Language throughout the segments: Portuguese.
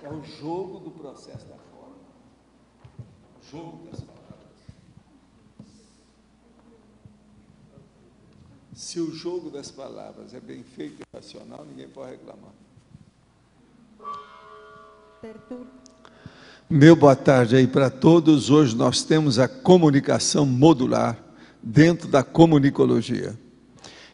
É o jogo do processo da forma. O jogo das palavras. Se o jogo das palavras é bem feito e racional, ninguém pode reclamar. Meu boa tarde aí para todos. Hoje nós temos a comunicação modular dentro da comunicologia,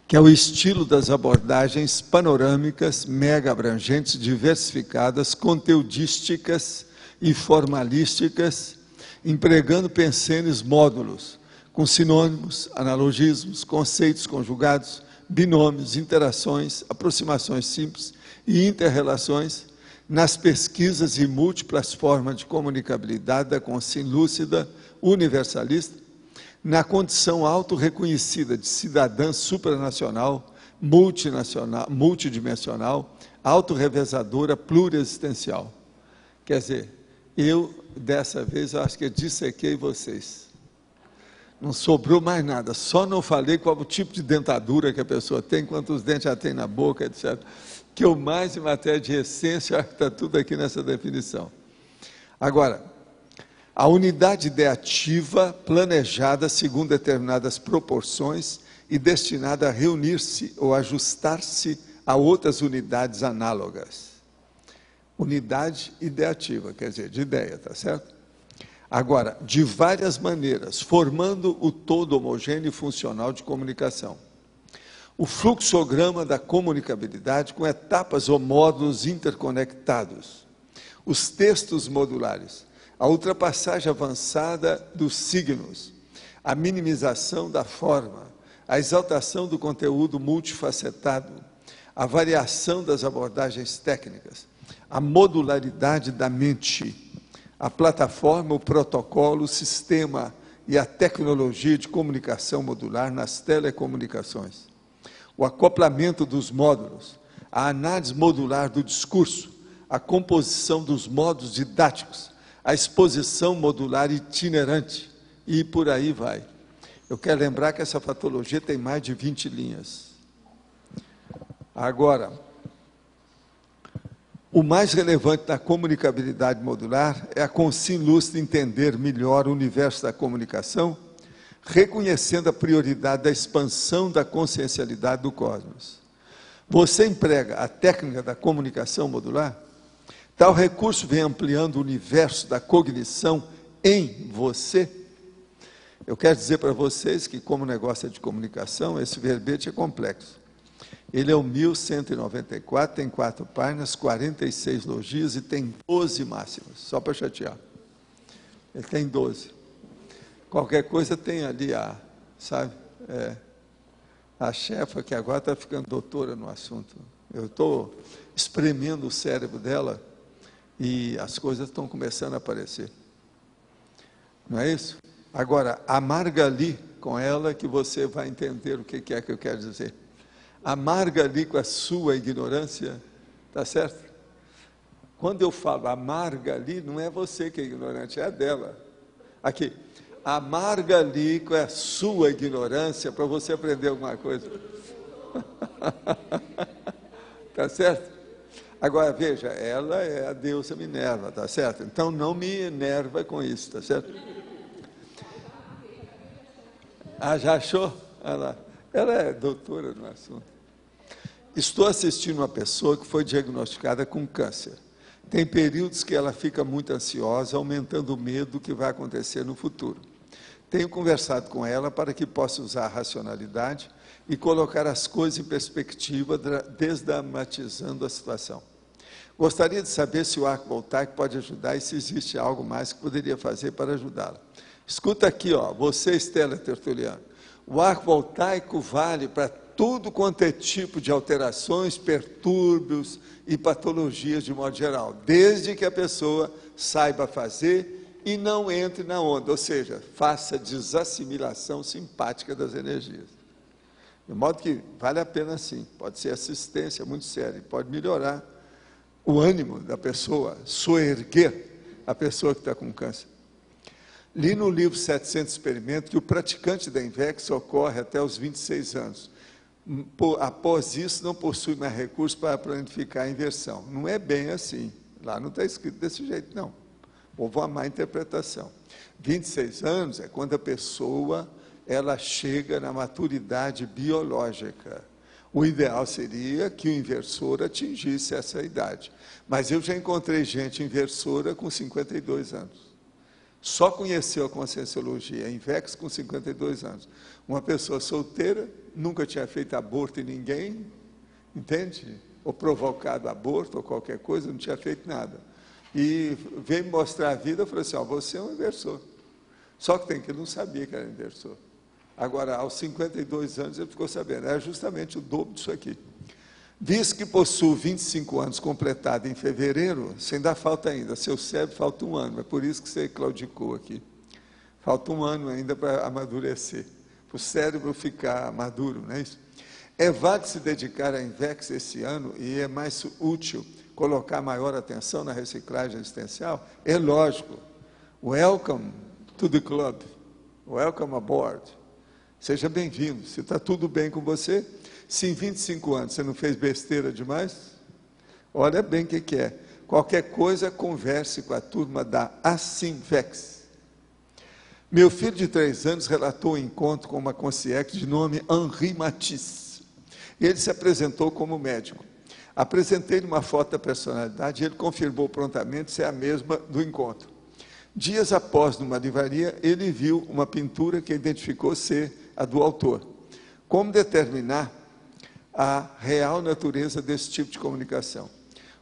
que é o estilo das abordagens panorâmicas, mega abrangentes, diversificadas, conteudísticas e formalísticas, empregando pensenes módulos, com sinônimos, analogismos, conceitos conjugados, binômios, interações, aproximações simples e interrelações nas pesquisas e múltiplas formas de comunicabilidade da consciência lúcida, universalista, na condição autorreconhecida de cidadã supranacional, multinacional, multidimensional, autorrevezadora, pluriexistencial. Quer dizer, eu, dessa vez, eu acho que eu dissequei vocês. Não sobrou mais nada, só não falei qual o tipo de dentadura que a pessoa tem, quantos dentes já tem na boca, etc. Que eu mais, em matéria de essência, acho que está tudo aqui nessa definição. Agora, a unidade ideativa planejada segundo determinadas proporções e destinada a reunir-se ou ajustar-se a outras unidades análogas. Unidade ideativa, quer dizer, de ideia, tá certo? Agora, de várias maneiras, formando o todo homogêneo e funcional de comunicação. O fluxograma da comunicabilidade com etapas ou módulos interconectados. Os textos modulares. A ultrapassagem avançada dos signos. A minimização da forma. A exaltação do conteúdo multifacetado. A variação das abordagens técnicas. A modularidade da mente. A plataforma, o protocolo, o sistema e a tecnologia de comunicação modular nas telecomunicações. O acoplamento dos módulos, a análise modular do discurso, a composição dos modos didáticos, a exposição modular itinerante, e por aí vai. Eu quero lembrar que essa patologia tem mais de 20 linhas. Agora, o mais relevante da comunicabilidade modular é a consciência lúcida entender melhor o universo da comunicação, reconhecendo a prioridade da expansão da consciencialidade do cosmos. Você emprega a técnica da comunicação modular? Tal recurso vem ampliando o universo da cognição em você? Eu quero dizer para vocês que, como negócio é de comunicação, esse verbete é complexo. Ele é o 1194, tem 4 páginas, 46 logias e tem 12 máximas, só para chatear. Ele tem 12. Qualquer coisa tem ali a chefa, que agora está ficando doutora no assunto. Eu estou espremendo o cérebro dela e as coisas estão começando a aparecer. Não é isso? Agora, amarga ali com ela que você vai entender o que é que eu quero dizer. Amarga ali com a sua ignorância, tá certo? Quando eu falo amarga ali, não é você que é ignorante, é a dela. Aqui, amarga ali com a sua ignorância para você aprender alguma coisa. Tá certo? Agora, veja, ela é a deusa Minerva, tá certo? Então, não me enerva com isso, tá certo? Ah, já achou? Ela é doutora no assunto. Estou assistindo uma pessoa que foi diagnosticada com câncer. Tem períodos que ela fica muito ansiosa, aumentando o medo do que vai acontecer no futuro. Tenho conversado com ela para que possa usar a racionalidade e colocar as coisas em perspectiva, desdramatizando a situação. Gostaria de saber se o arco voltaico pode ajudar e se existe algo mais que poderia fazer para ajudá-la. Escuta aqui, você, Estela Tertuliano. O arco voltaico vale para tudo quanto é tipo de alterações, pertúrbios e patologias de modo geral, desde que a pessoa saiba fazer e não entre na onda, ou seja, faça desassimilação simpática das energias. De modo que vale a pena sim, pode ser assistência muito séria, pode melhorar o ânimo da pessoa, soerguer a pessoa que está com câncer. Li no livro 700 Experimentos que o praticante da INVEX ocorre até os 26 anos. Após isso, não possui mais recursos para planificar a inversão. Não é bem assim, Lá não está escrito desse jeito, não. Houve uma má interpretação. 26 anos é quando a pessoa ela chega na maturidade biológica. O ideal seria que o inversor atingisse essa idade. Mas eu já encontrei gente inversora com 52 anos. Só conheceu a Conscienciologia, a Invex, com 52 anos. Uma pessoa solteira, nunca tinha feito aborto em ninguém, entende? Ou provocado aborto, ou qualquer coisa, não tinha feito nada. E veio me mostrar a vida, falou assim, ó, você é um inversor. Só que tem que ele não sabia que era inversor. Agora, aos 52 anos, ele ficou sabendo, era justamente o dobro disso aqui. Visto que possuo 25 anos completado em fevereiro, você ainda falta ainda, seu cérebro falta um ano, é por isso que você claudicou aqui. Falta um ano ainda para amadurecer, para o cérebro ficar maduro, não é isso? É válido se dedicar à Invex esse ano e é mais útil colocar maior atenção na reciclagem existencial? É lógico. Welcome to the club. Welcome aboard. Seja bem-vindo. Se está tudo bem com você, se em 25 anos você não fez besteira demais, olha bem o que é. Qualquer coisa, converse com a turma da Asimvex. Meu filho de 3 anos relatou um encontro com uma concierge de nome Henri Matisse. Ele se apresentou como médico. Apresentei-lhe uma foto da personalidade e ele confirmou prontamente ser a mesma do encontro. Dias após, numa livraria, ele viu uma pintura que identificou ser a do autor. Como determinar a real natureza desse tipo de comunicação?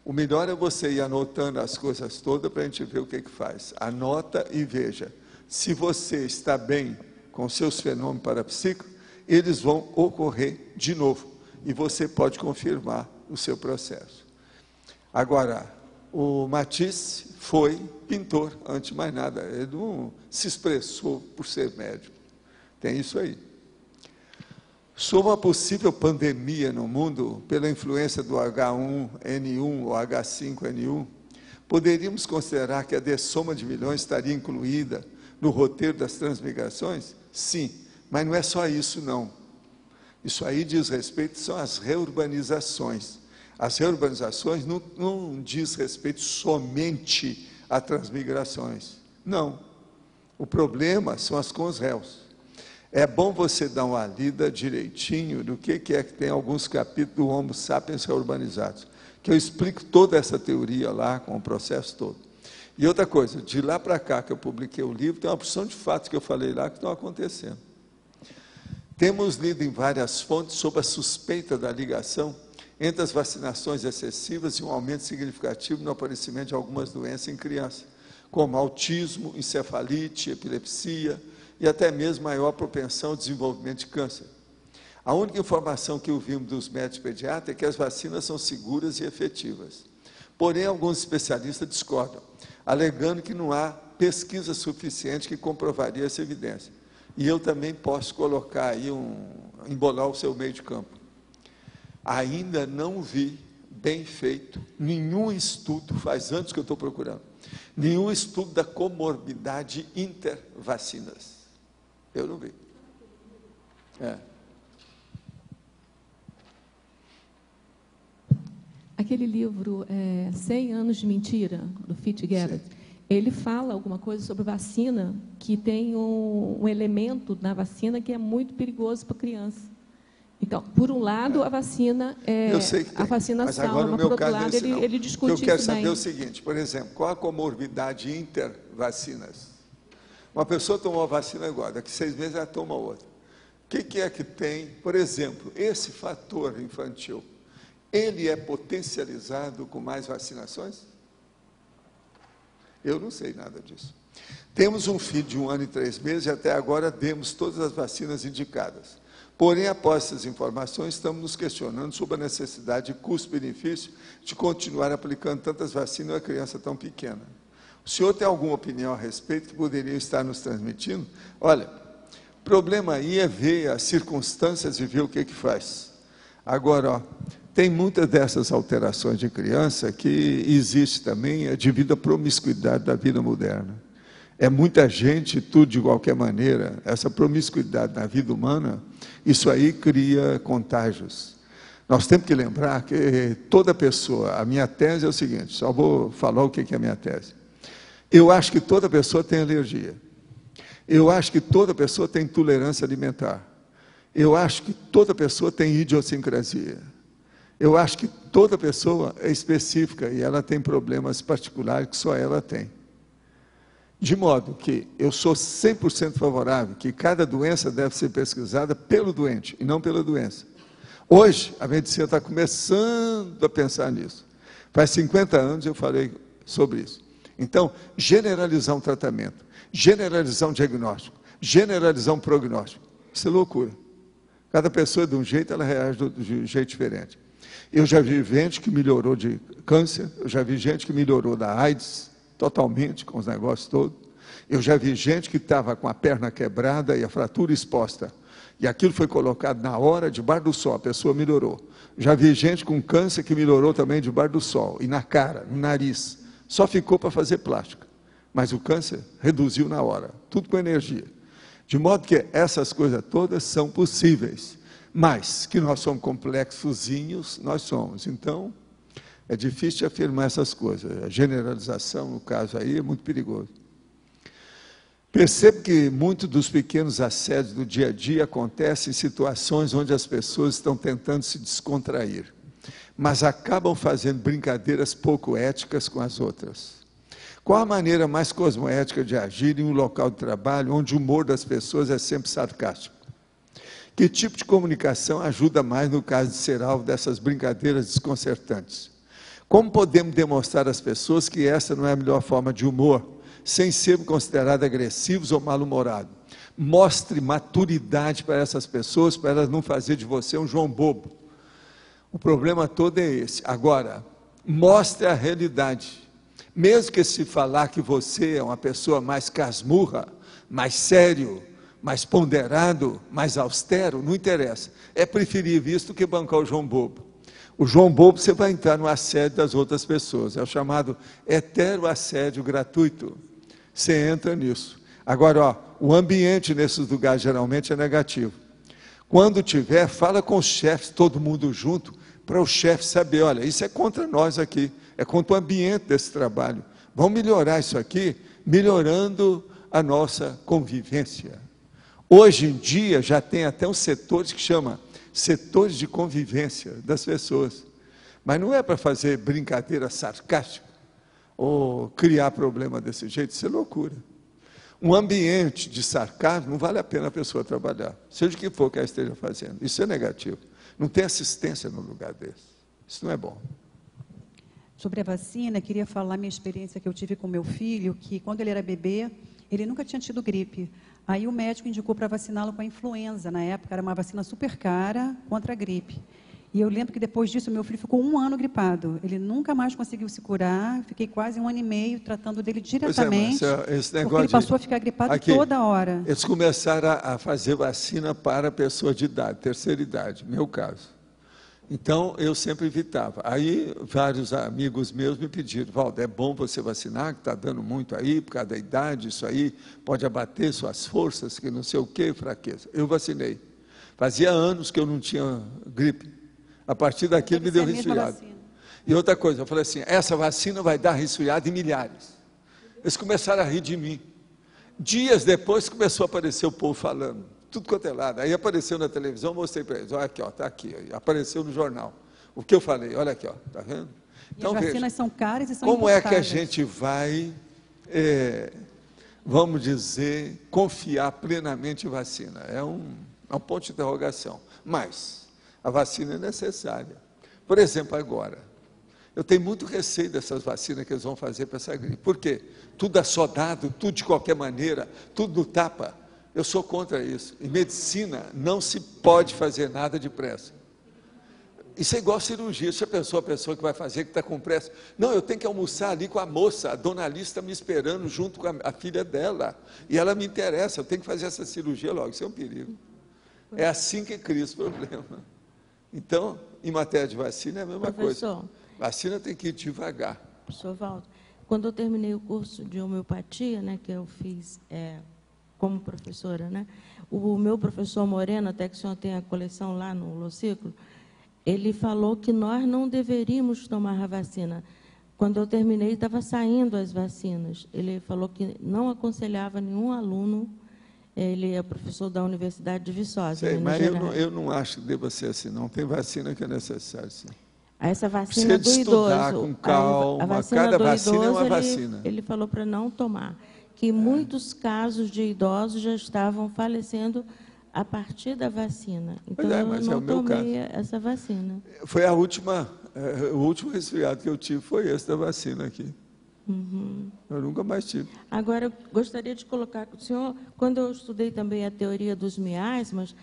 O melhor é você ir anotando as coisas todas para a gente ver o que faz. Anota e veja. Se você está bem com seus fenômenos parapsíquicos, eles vão ocorrer de novo. E você pode confirmar o seu processo. Agora, o Matisse foi pintor, antes de mais nada. Ele não se expressou por ser médico. Tem isso aí. Sobre uma possível pandemia no mundo, pela influência do H1N1 ou H5N1, poderíamos considerar que a dessoma de milhões estaria incluída no roteiro das transmigrações? Sim, mas não é só isso, não. Isso aí diz respeito, são as reurbanizações. As reurbanizações não diz respeito somente a transmigrações. Não. O problema são as consréus. É bom você dar uma lida direitinho do que é que tem alguns capítulos do Homo sapiens reurbanizados, que eu explico toda essa teoria lá, com o processo todo. E outra coisa, de lá para cá que eu publiquei o livro, tem uma porção de fatos que eu falei lá que estão acontecendo. Temos lido em várias fontes sobre a suspeita da ligação entre as vacinações excessivas e um aumento significativo no aparecimento de algumas doenças em crianças, como autismo, encefalite, epilepsia e até mesmo maior propensão ao desenvolvimento de câncer. A única informação que ouvimos dos médicos pediatras é que as vacinas são seguras e efetivas. Porém, alguns especialistas discordam, alegando que não há pesquisa suficiente que comprovaria essa evidência. E eu também posso colocar aí, embolar o seu meio de campo. Ainda não vi bem feito nenhum estudo, faz anos que eu estou procurando, nenhum estudo da comorbidade intervacinas. Eu não vi. Aquele livro, 100 anos de mentira, do Fitzgerald, ele fala alguma coisa sobre vacina, que tem um elemento na vacina que é muito perigoso para a criança. Então, por um lado, a vacina eu sei que tem, a vacina mas salva, agora no mas meu por outro caso lado, ele discute isso. O que eu quero isso saber bem. é o seguinte, por exemplo, qual a comorbidade intervacinas? Uma pessoa tomou uma vacina agora, daqui 6 meses ela toma outra. O que é que tem, por exemplo, esse fator infantil, ele é potencializado com mais vacinações? Eu não sei nada disso. Temos um filho de 1 ano e 3 meses e até agora demos todas as vacinas indicadas. Porém, após essas informações, estamos nos questionando sobre a necessidade de custo-benefício de continuar aplicando tantas vacinas a uma criança tão pequena. O senhor tem alguma opinião a respeito que poderia estar nos transmitindo? Olha, o problema aí é ver as circunstâncias e ver o que faz. Agora, tem muitas dessas alterações de criança que existe também devido à promiscuidade da vida moderna. É muita gente, tudo de qualquer maneira. Essa promiscuidade na vida humana, isso aí cria contágios. Nós temos que lembrar que toda pessoa, a minha tese é o seguinte, só vou falar o que é a minha tese. Eu acho que toda pessoa tem alergia. Eu acho que toda pessoa tem intolerância alimentar. Eu acho que toda pessoa tem idiosincrasia. Eu acho que toda pessoa é específica e ela tem problemas particulares que só ela tem. De modo que eu sou 100% favorável que cada doença deve ser pesquisada pelo doente e não pela doença. Hoje, a medicina está começando a pensar nisso. Faz 50 anos eu falei sobre isso. Então, generalizar um tratamento, generalizar um diagnóstico, generalizar um prognóstico, isso é loucura. Cada pessoa, de um jeito, ela reage de um jeito diferente. Eu já vi gente que melhorou de câncer, eu já vi gente que melhorou da AIDS, totalmente, com os negócios todos. Eu já vi gente que estava com a perna quebrada e a fratura exposta. E aquilo foi colocado na hora, debaixo do sol, a pessoa melhorou. Já vi gente com câncer que melhorou também debaixo do sol, e na cara, no nariz. Só ficou para fazer plástica. Mas o câncer reduziu na hora, tudo com energia. De modo que essas coisas todas são possíveis. Mas que nós somos complexozinhos, nós somos. Então, é difícil de afirmar essas coisas. A generalização, no caso aí, é muito perigoso. Percebo que muitos dos pequenos assédios do dia a dia acontecem em situações onde as pessoas estão tentando se descontrair, mas acabam fazendo brincadeiras pouco éticas com as outras. Qual a maneira mais cosmoética de agir em um local de trabalho onde o humor das pessoas é sempre sarcástico? Que tipo de comunicação ajuda mais no caso de ser alvo dessas brincadeiras desconcertantes? Como podemos demonstrar às pessoas que essa não é a melhor forma de humor, sem ser considerados agressivos ou mal-humorados? Mostre maturidade para essas pessoas, para elas não fazerem de você um João Bobo. O problema todo é esse. Agora, mostre a realidade. Mesmo que se falar que você é uma pessoa mais casmurra, mais sério, mais ponderado, mais austero, não interessa. É preferível isso do que bancar o João Bobo. O João Bobo, você vai entrar no assédio das outras pessoas. É o chamado heteroassédio gratuito. Você entra nisso. Agora, ó, o ambiente nesses lugares geralmente é negativo. Quando tiver, fala com os chefes, todo mundo junto, para o chefe saber, olha, isso é contra nós aqui, é contra o ambiente desse trabalho. Vamos melhorar isso aqui, melhorando a nossa convivência. Hoje em dia, já tem até uns setores que chama setores de convivência das pessoas. Mas não é para fazer brincadeira sarcástica, ou criar problema desse jeito, isso é loucura. Um ambiente de sarcasmo, não vale a pena a pessoa trabalhar, seja o que for que ela esteja fazendo, isso é negativo. Não tem assistência no lugar desse, isso não é bom. Sobre a vacina, queria falar minha experiência que eu tive com meu filho, que quando ele era bebê, ele nunca tinha tido gripe. Aí o médico indicou para vaciná-lo com a influenza, na época era uma vacina super cara contra a gripe. E eu lembro que depois disso, meu filho ficou 1 ano gripado. Ele nunca mais conseguiu se curar. Fiquei quase 1 ano e meio tratando dele diretamente. Porque ele passou a ficar gripado toda hora. Eles começaram a fazer vacina para pessoas de idade, terceira idade, meu caso. Então, eu sempre evitava. Aí, vários amigos meus me pediram, Valdo, é bom você vacinar, que está dando muito aí, por causa da idade, isso aí pode abater suas forças, que não sei o que, fraqueza. Eu vacinei. Fazia anos que eu não tinha gripe. A partir daquilo me deu resfriado. E outra coisa, eu falei assim, essa vacina vai dar resfriado em milhares. Eles começaram a rir de mim. Dias depois começou a aparecer o povo falando, tudo quanto é lado. Aí apareceu na televisão, mostrei para eles, olha aqui, ó, está aqui. Apareceu no jornal. O que eu falei, olha aqui, ó, está vendo? Então, as vacinas são caras e são como importadas. É que a gente vai, vamos dizer, confiar plenamente em vacina? É um ponto de interrogação. Mas a vacina é necessária. Por exemplo, agora, eu tenho muito receio dessas vacinas que eles vão fazer para essa gripe. Por quê? Tudo assodado, tudo de qualquer maneira, tudo no tapa. Eu sou contra isso. Em medicina, não se pode fazer nada depressa. Isso é igual cirurgia. Se a pessoa que vai fazer, que está com pressa, não, eu tenho que almoçar ali com a moça, a dona Alice está me esperando junto com a filha dela, e ela me interessa, eu tenho que fazer essa cirurgia logo. Isso é um perigo. É assim que cria esse problema. Então, em matéria de vacina, é a mesma coisa. Vacina tem que ir devagar. Professor Valdo, quando eu terminei o curso de homeopatia, né, que eu fiz como professora, né, o meu professor Moreno, até que o senhor tem a coleção lá no Lociclo, ele falou que nós não deveríamos tomar a vacina. Quando eu terminei, estava saindo as vacinas. Ele falou que não aconselhava nenhum aluno. Ele é professor da Universidade de Viçosa. Sei, mas eu não acho que deva ser assim, não. Tem vacina que é necessária, sim. Essa vacina do estudar idoso, com calma, a vacina cada do vacina idoso, é uma vacina. Ele falou para não tomar. Que muitos casos de idosos já estavam falecendo a partir da vacina. Então, mas eu é não o meu tomei caso. essa vacina. Foi o último resfriado que eu tive foi esse da vacina aqui. Eu nunca mais tive. Agora, eu gostaria de colocar com o senhor, quando eu estudei também a teoria dos miasmas,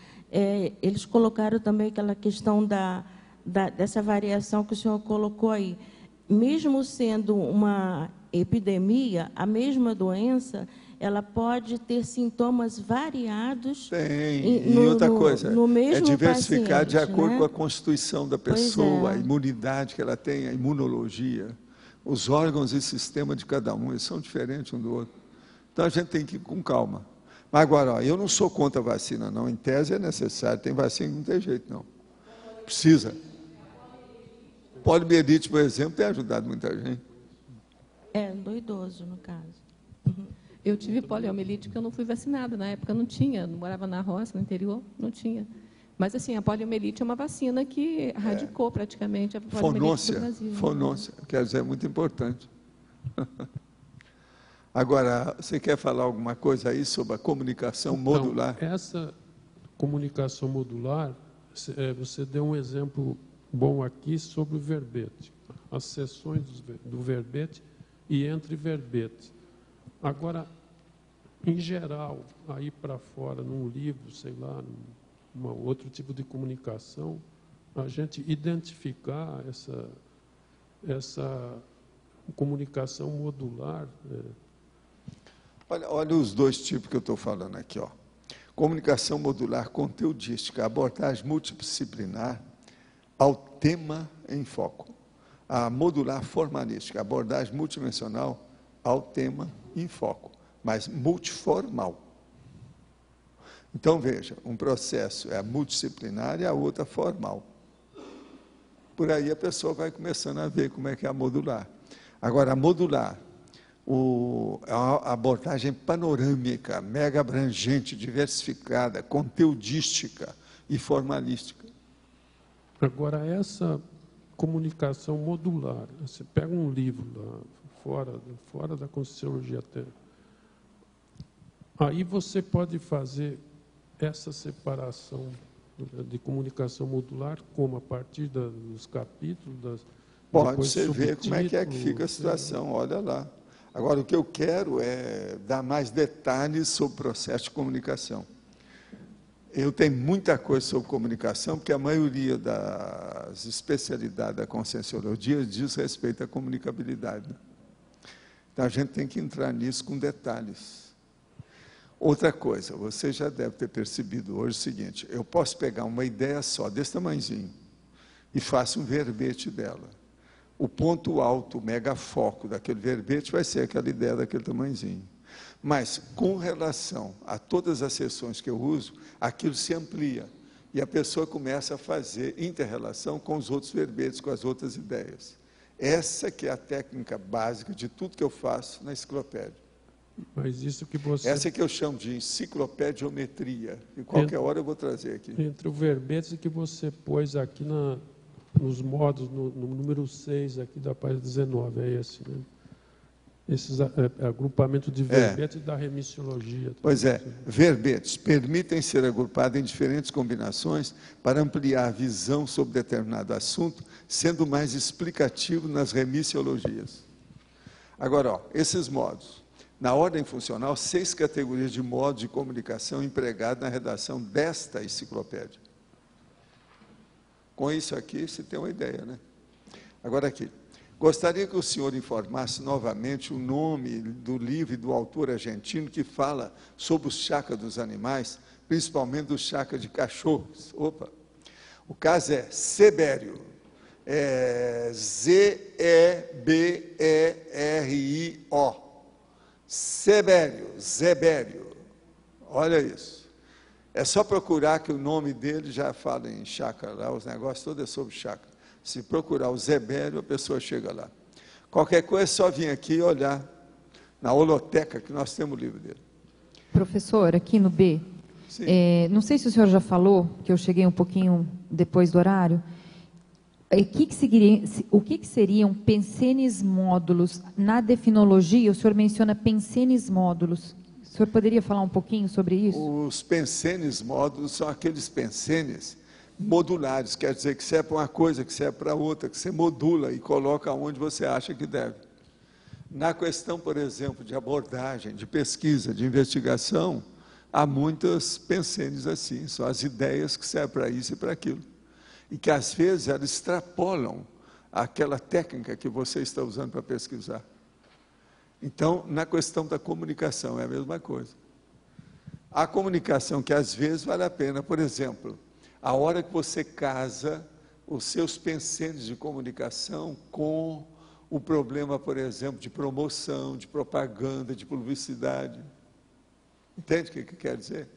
eles colocaram também aquela questão dessa variação que o senhor colocou aí. Mesmo sendo uma epidemia, a mesma doença, ela pode ter sintomas variados. Tem. E outra coisa, no mesmo diversificar paciente, de acordo né? com a constituição da pessoa, a imunidade que ela tem, a imunologia, os órgãos e sistema de cada um, eles são diferentes um do outro. Então, a gente tem que ir com calma. Mas agora, ó, eu não sou contra a vacina, não. Em tese é necessário. Tem vacina que não tem jeito, não. Precisa. Poliomielite, por exemplo, tem ajudado muita gente. Do idoso, no caso. Eu tive poliomielite porque eu não fui vacinada. Na época não tinha, não morava na roça, no interior, não tinha. Mas, assim, a poliomielite é uma vacina que erradicou praticamente a poliomielite do Brasil. Fonôncia, quer dizer, é muito importante. Agora, você quer falar alguma coisa aí sobre a comunicação modular? Essa comunicação modular, você deu um exemplo bom aqui sobre o verbete, as seções do verbete e entre verbetes. Agora, em geral, aí para fora, num livro, sei lá, outro tipo de comunicação, a gente identificar essa comunicação modular. Olha os dois tipos que eu estou falando aqui. Ó. Comunicação modular conteudística, abordagem multidisciplinar ao tema em foco. A modular formalística, abordagem multidimensional ao tema em foco, mas multiformal. Então, veja, um processo é multidisciplinar e a outra formal. Por aí a pessoa vai começando a ver como é que é a modular. Agora, a modular, a abordagem panorâmica, mega abrangente, diversificada, conteudística e formalística. Agora, essa comunicação modular, você pega um livro lá, fora da Conscienciologia até, aí você pode fazer essa separação de comunicação modular, como a partir dos capítulos, pode você ver como é que fica a situação, olha lá. Agora, o que eu quero é dar mais detalhes sobre o processo de comunicação. Eu tenho muita coisa sobre comunicação, porque a maioria das especialidades da Conscienciologia diz respeito à comunicabilidade. Então, a gente tem que entrar nisso com detalhes. Outra coisa, você já deve ter percebido hoje o seguinte, eu posso pegar uma ideia só, desse tamanhozinho, e faço um verbete dela. O ponto alto, o megafoco daquele verbete vai ser aquela ideia daquele tamanhozinho. Mas, com relação a todas as sessões que eu uso, aquilo se amplia. E a pessoa começa a fazer inter-relação com os outros verbetes, com as outras ideias. Essa que é a técnica básica de tudo que eu faço na enciclopédia. Mas isso que você... Essa que eu chamo de enciclopediometria. E qualquer hora eu vou trazer aqui. Entre o verbete que você pôs aqui nos modos, no número 6 aqui da página 19, é esse, né? Esses agrupamentos de verbetes da remissiologia. Pois é, verbetes permitem ser agrupados em diferentes combinações para ampliar a visão sobre determinado assunto, sendo mais explicativo nas remissiologias. Agora, ó, esses modos. Na ordem funcional, 6 categorias de modos de comunicação empregados na redação desta enciclopédia. Com isso aqui, você tem uma ideia, né? Agora aqui. Gostaria que o senhor informasse novamente o nome do livro e do autor argentino que fala sobre os chakras dos animais, principalmente do chakra de cachorros. Opa! O caso é Zeberio. Z-E-B-E-R-I-O. Zeberio. Olha isso. É só procurar que o nome dele já fala em chakra, lá os negócios todos é sobre chakra. Se procurar o Zebério, a pessoa chega lá. Qualquer coisa é só vir aqui e olhar na holoteca que nós temos o livro dele. Professor, aqui no B, não sei se o senhor já falou, que eu cheguei um pouquinho depois do horário, o que seriam pensenes módulos? Na definologia, o senhor menciona pensenes módulos. O senhor poderia falar um pouquinho sobre isso? Os pensenes módulos são aqueles pensenes modulares, quer dizer que serve para uma coisa, que serve para outra, que você modula e coloca onde você acha que deve. Na questão, por exemplo, de abordagem, de pesquisa, de investigação, há muitas pensenes assim, são as ideias que servem para isso e para aquilo. E que, às vezes, elas extrapolam aquela técnica que você está usando para pesquisar. Então, na questão da comunicação, é a mesma coisa. A comunicação que, às vezes, vale a pena, por exemplo, a hora que você casa os seus pensenes de comunicação com o problema, por exemplo, de promoção, de propaganda, de publicidade. Entende o que quer dizer?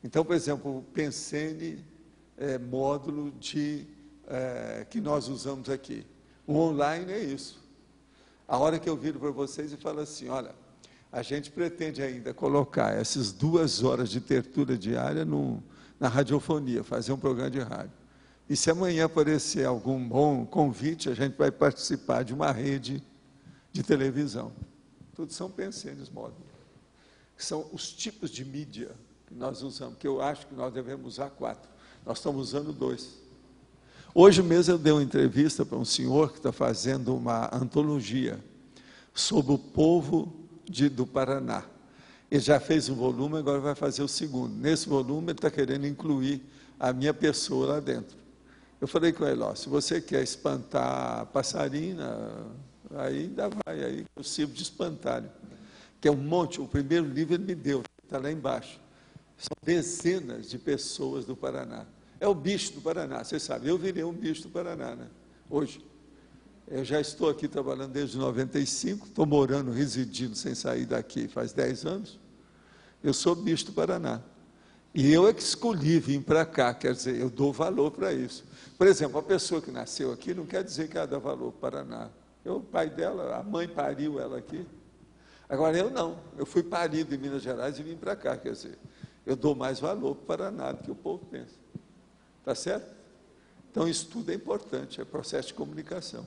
Então, por exemplo, o pensene módulo que nós usamos aqui. O online é isso. A hora que eu viro para vocês e falo assim, olha, a gente pretende ainda colocar essas 2 horas de tertúlia diária na radiofonia, fazer um programa de rádio. E se amanhã aparecer algum bom convite, a gente vai participar de uma rede de televisão. Tudo são pensenes módulos. São os tipos de mídia que nós usamos, que eu acho que nós devemos usar 4. Nós estamos usando 2. Hoje mesmo eu dei uma entrevista para um senhor que está fazendo uma antologia sobre o povo do Paraná. Ele já fez um volume, agora vai fazer o segundo. Nesse volume ele está querendo incluir a minha pessoa lá dentro. Eu falei com ele, ó, se você quer espantar a passarina, aí ainda vai, aí eu sirvo de espantalho. Que é um monte, o primeiro livro ele me deu, está lá embaixo. São dezenas de pessoas do Paraná. É o bicho do Paraná, vocês sabem, eu virei um bicho do Paraná, né? Hoje. Eu já estou aqui trabalhando desde 95, estou morando, residindo, sem sair daqui faz 10 anos. Eu sou bicho do Paraná. E eu é que escolhi vir para cá, quer dizer, eu dou valor para isso. Por exemplo, a pessoa que nasceu aqui não quer dizer que ela dá valor para o Paraná. O pai dela, a mãe pariu ela aqui. Agora eu não, eu fui parido em Minas Gerais e vim para cá, quer dizer, eu dou mais valor para o Paraná do que o povo pensa. Está certo? Então, isso tudo é importante, é processo de comunicação.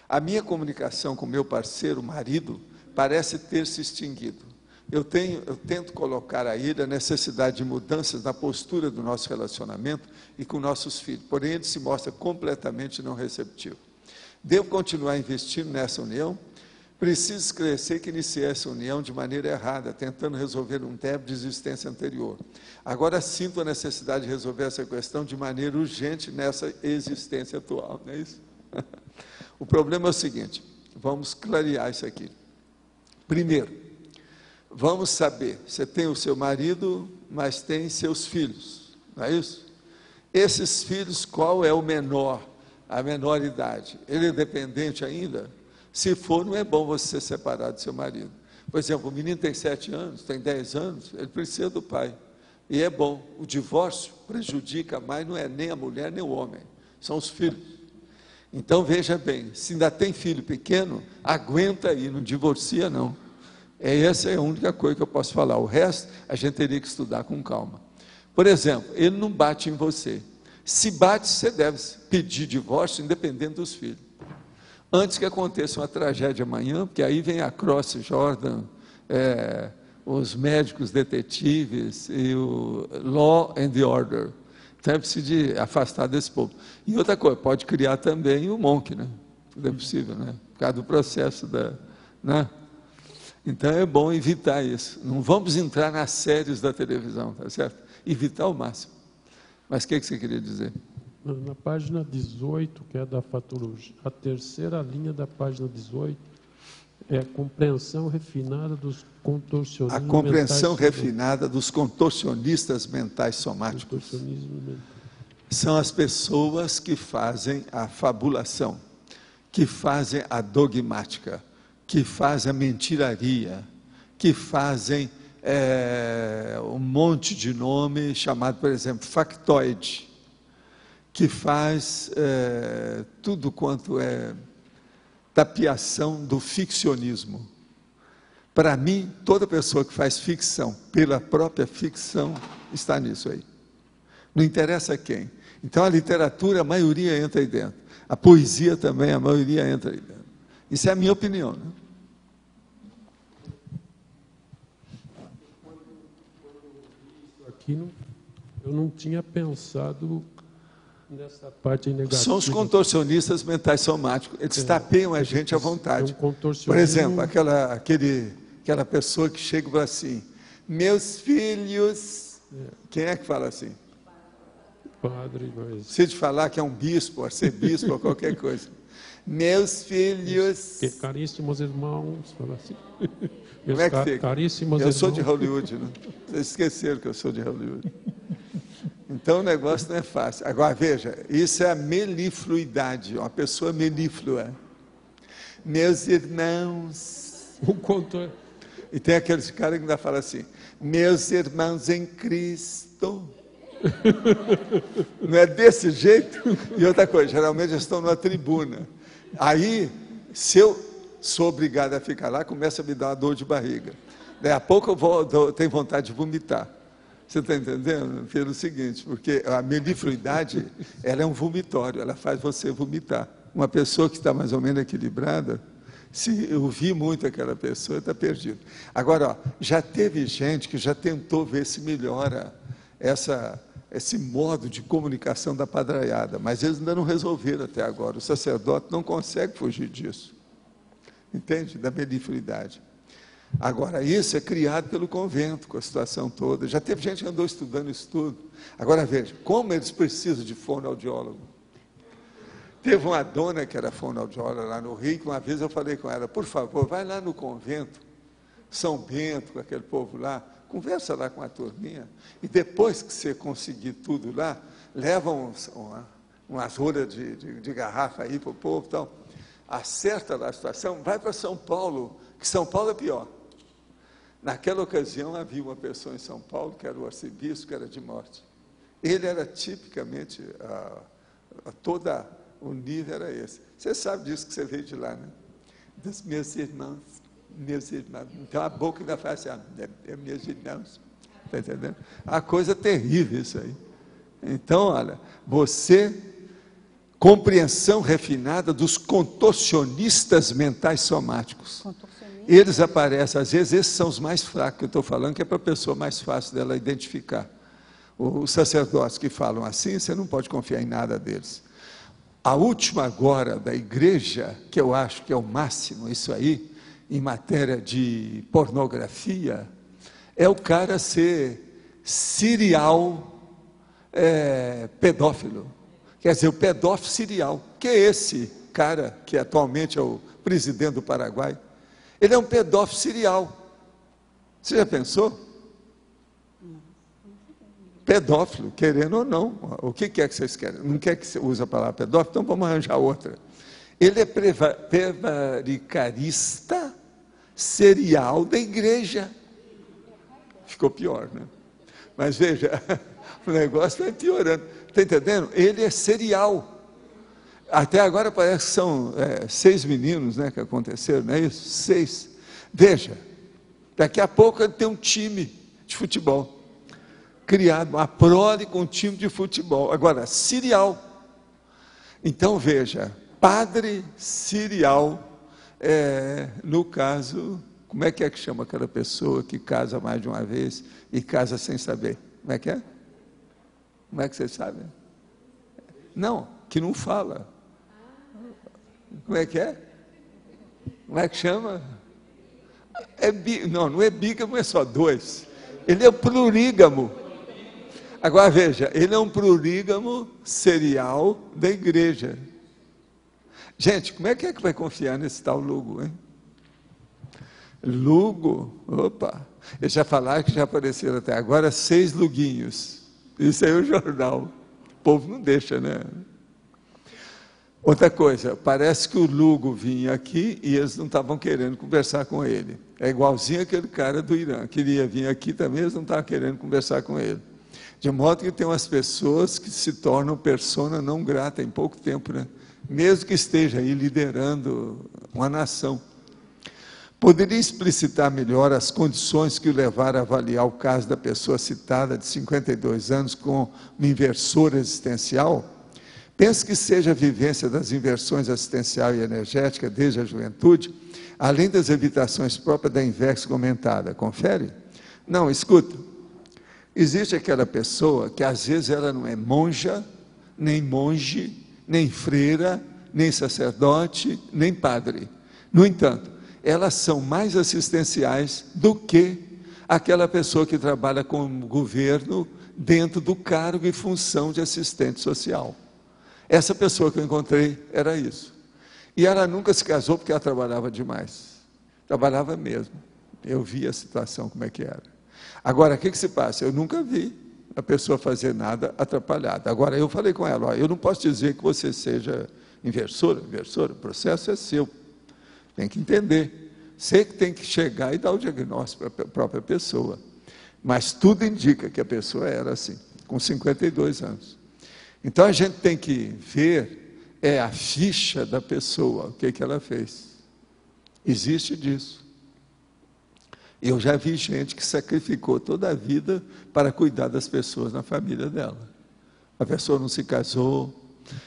A minha comunicação com meu parceiro, marido, parece ter se extinguido. Eu tento colocar a ele a necessidade de mudanças na postura do nosso relacionamento e com nossos filhos, porém ele se mostra completamente não receptivo. Devo continuar investindo nessa união? Preciso esclarecer que iniciei essa união de maneira errada, tentando resolver um débito de existência anterior. Agora sinto a necessidade de resolver essa questão de maneira urgente nessa existência atual, não é isso? O problema é o seguinte, vamos clarear isso aqui. Primeiro, vamos saber, você tem o seu marido, mas tem seus filhos, não é isso? Esses filhos, qual é o menor, a menor idade? Ele é dependente ainda? Se for, não é bom você ser separado do seu marido. Por exemplo, o menino tem 7 anos, tem 10 anos, ele precisa do pai. E é bom, o divórcio prejudica mais, não é nem a mulher nem o homem, são os filhos. Então, veja bem, se ainda tem filho pequeno, aguenta aí, não divorcia não. Essa é a única coisa que eu posso falar, o resto a gente teria que estudar com calma. Por exemplo, ele não bate em você. Se bate, você deve pedir divórcio independente dos filhos. Antes que aconteça uma tragédia amanhã, porque aí vem a Cross Jordan, os médicos detetives e o Law and the Order. Então é preciso de afastar desse povo. E outra coisa, pode criar também o Monk, né? Tudo é possível, né? Por causa do processo né? Então é bom evitar isso. Não vamos entrar nas séries da televisão, tá certo? Evitar ao máximo. Mas o que você queria dizer? Na página 18, que é da fatologia, a terceira linha da página 18, é a compreensão refinada dos contorcionistas. A compreensão refinada dos contorcionistas mentais somáticos. São as pessoas que fazem a fabulação, que fazem a dogmática, que fazem a mentiraria, que fazem um monte de nome chamado, por exemplo, factoide, que faz tudo quanto é tapiação do ficcionismo. Para mim, toda pessoa que faz ficção pela própria ficção está nisso aí. Não interessa quem. Então, a literatura, a maioria entra aí dentro. A poesia também, a maioria entra aí dentro. Isso é a minha opinião, né? Aqui eu não tinha pensado nessa parte negativa. São os contorcionistas mentais somáticos. Eles tapeiam a gente à vontade. Por exemplo, aquela pessoa que chega e fala assim, meus filhos... Quem é que fala assim? Padre, mas... Se de falar que é um bispo, arcebispo, ou qualquer coisa. Meus filhos... Caríssimos irmãos, fala assim. Como é que fica? Caríssimos eu sou de irmãos. Hollywood, né? Vocês esqueceram que eu sou de Hollywood. Então o negócio não é fácil. Agora, veja, isso é a melifluidade, uma pessoa melíflua. Meus irmãos... E tem aqueles caras que ainda falam assim, meus irmãos em Cristo... Não é desse jeito? E outra coisa, geralmente eles estão numa tribuna. Aí, se eu sou obrigado a ficar lá, começa a me dar uma dor de barriga. Daí a pouco eu tenho vontade de vomitar. Você está entendendo? Pelo seguinte, porque a melifluidade, ela é um vomitório, ela faz você vomitar. Uma pessoa que está mais ou menos equilibrada, se ouvir muito aquela pessoa, está perdido. Agora, ó, já teve gente que já tentou ver se melhora esse modo de comunicação da padraiada, mas eles ainda não resolveram até agora. O sacerdote não consegue fugir disso. Entende? Da melifluidade. Agora, isso é criado pelo convento, com a situação toda. Já teve gente que andou estudando isso tudo. Agora, veja, como eles precisam de fonoaudiólogo. Teve uma dona que era fonoaudióloga lá no Rio, que uma vez eu falei com ela, por favor, vai lá no convento, São Bento, com aquele povo lá, conversa lá com a turminha, e depois que você conseguir tudo lá, leva umas rolas de garrafa aí para o povo e tal, acerta lá a situação, vai para São Paulo, que São Paulo é pior. Naquela ocasião havia uma pessoa em São Paulo, que era o arcebispo, que era de morte. Ele era tipicamente, todo o nível era esse. Você sabe disso que você veio de lá, né? Dos meus irmãos. Então a boca ainda faz assim, meus irmãos, está entendendo? A coisa terrível isso aí. Então, olha, compreensão refinada dos contorcionistas mentais somáticos. Eles aparecem, às vezes, esses são os mais fracos que eu estou falando, que é para a pessoa mais fácil dela identificar. Os sacerdotes que falam assim, você não pode confiar em nada deles. A última agora da igreja, que eu acho que é o máximo isso aí, em matéria de pornografia, é o cara ser serial pedófilo. Quer dizer, o pedófilo serial, que é esse cara que atualmente é o presidente do Paraguai. Ele é um pedófilo serial. Você já pensou? Pedófilo, querendo ou não. O que é que vocês querem? Não quer que você use a palavra pedófilo? Então vamos arranjar outra. Ele é prevaricarista serial da igreja. Ficou pior, né? Mas veja, o negócio vai piorando. Está entendendo? Ele é serial. Até agora parece que são 6 meninos, né, que aconteceram, não é isso? 6. Veja, daqui a pouco ele tem um time de futebol. Criado, uma prole com um time de futebol. Agora, serial. Então, veja, padre serial, no caso, como é que chama aquela pessoa que casa mais de uma vez e casa sem saber? Como é que é? Como é que você sabe? Não, que não fala. Como é que é? Como é que chama? Não é bígamo, é só 2. Ele é plurígamo. Agora veja, ele é um plurígamo serial da igreja. Gente, como é que vai confiar nesse tal Lugo, hein? Lugo, opa, eles já falaram que já apareceram até agora 6 luguinhos. Isso aí é o jornal. O povo não deixa, né? Outra coisa, parece que o Lugo vinha aqui e eles não estavam querendo conversar com ele. É igualzinho aquele cara do Irã, queria vir aqui também, eles não estavam querendo conversar com ele. De modo que tem umas pessoas que se tornam persona não grata em pouco tempo, né? Mesmo que esteja aí liderando uma nação. Poderia explicitar melhor as condições que o levaram a avaliar o caso da pessoa citada de 52 anos com uma inversora existencial? Penso que seja a vivência das inversões assistencial e energética desde a juventude, além das evitações próprias da invex comentada. Confere? Não, escuta. Existe aquela pessoa que às vezes ela não é monja, nem monge, nem freira, nem sacerdote, nem padre. No entanto, elas são mais assistenciais do que aquela pessoa que trabalha com o governo dentro do cargo e função de assistente social. Essa pessoa que eu encontrei era isso. E ela nunca se casou porque ela trabalhava demais. Trabalhava mesmo. Eu vi a situação como é que era. Agora, o que se passa? Eu nunca vi a pessoa fazer nada atrapalhado. Agora, eu falei com ela, ó, eu não posso dizer que você seja inversora, o processo é seu. Tem que entender. Você que tem que chegar e dar o diagnóstico para a própria pessoa. Mas tudo indica que a pessoa era assim, com 52 anos. Então, a gente tem que ver a ficha da pessoa, o que ela fez. Existe disso. Eu já vi gente que sacrificou toda a vida para cuidar das pessoas na família dela. A pessoa não se casou,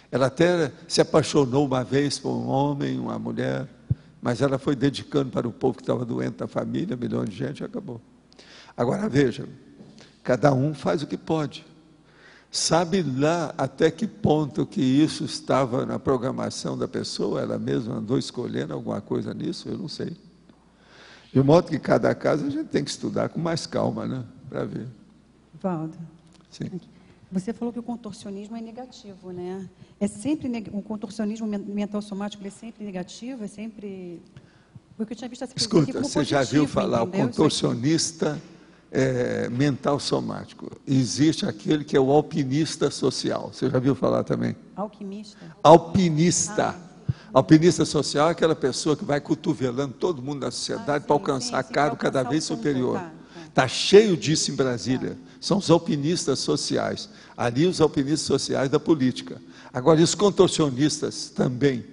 ela até se apaixonou uma vez por um homem, uma mulher, mas ela foi dedicando para o povo que estava doente da família, milhões de gente, e acabou. Agora veja, cada um faz o que pode. Sabe lá até que ponto que isso estava na programação da pessoa? Ela mesma andou escolhendo alguma coisa nisso? Eu não sei. De modo que cada caso a gente tem que estudar com mais calma, né? Para ver. Valdo, Sim. você falou que o contorcionismo é negativo, né? É sempre o contorcionismo mental somático, ele é sempre negativo, é sempre... Porque eu tinha visto essa coisa aqui Escuta, como você já viu falar o entendeu? contorcionista mental somático? Existe aquele que é o alpinista social. Você já viu falar também? Alquimista? Alpinista. Alpinista social é aquela pessoa que vai cotovelando todo mundo da sociedade para alcançar cargo cada vez superior. Está cheio disso em Brasília. São os alpinistas sociais. Ali os alpinistas sociais da política. Agora, e os contorcionistas também.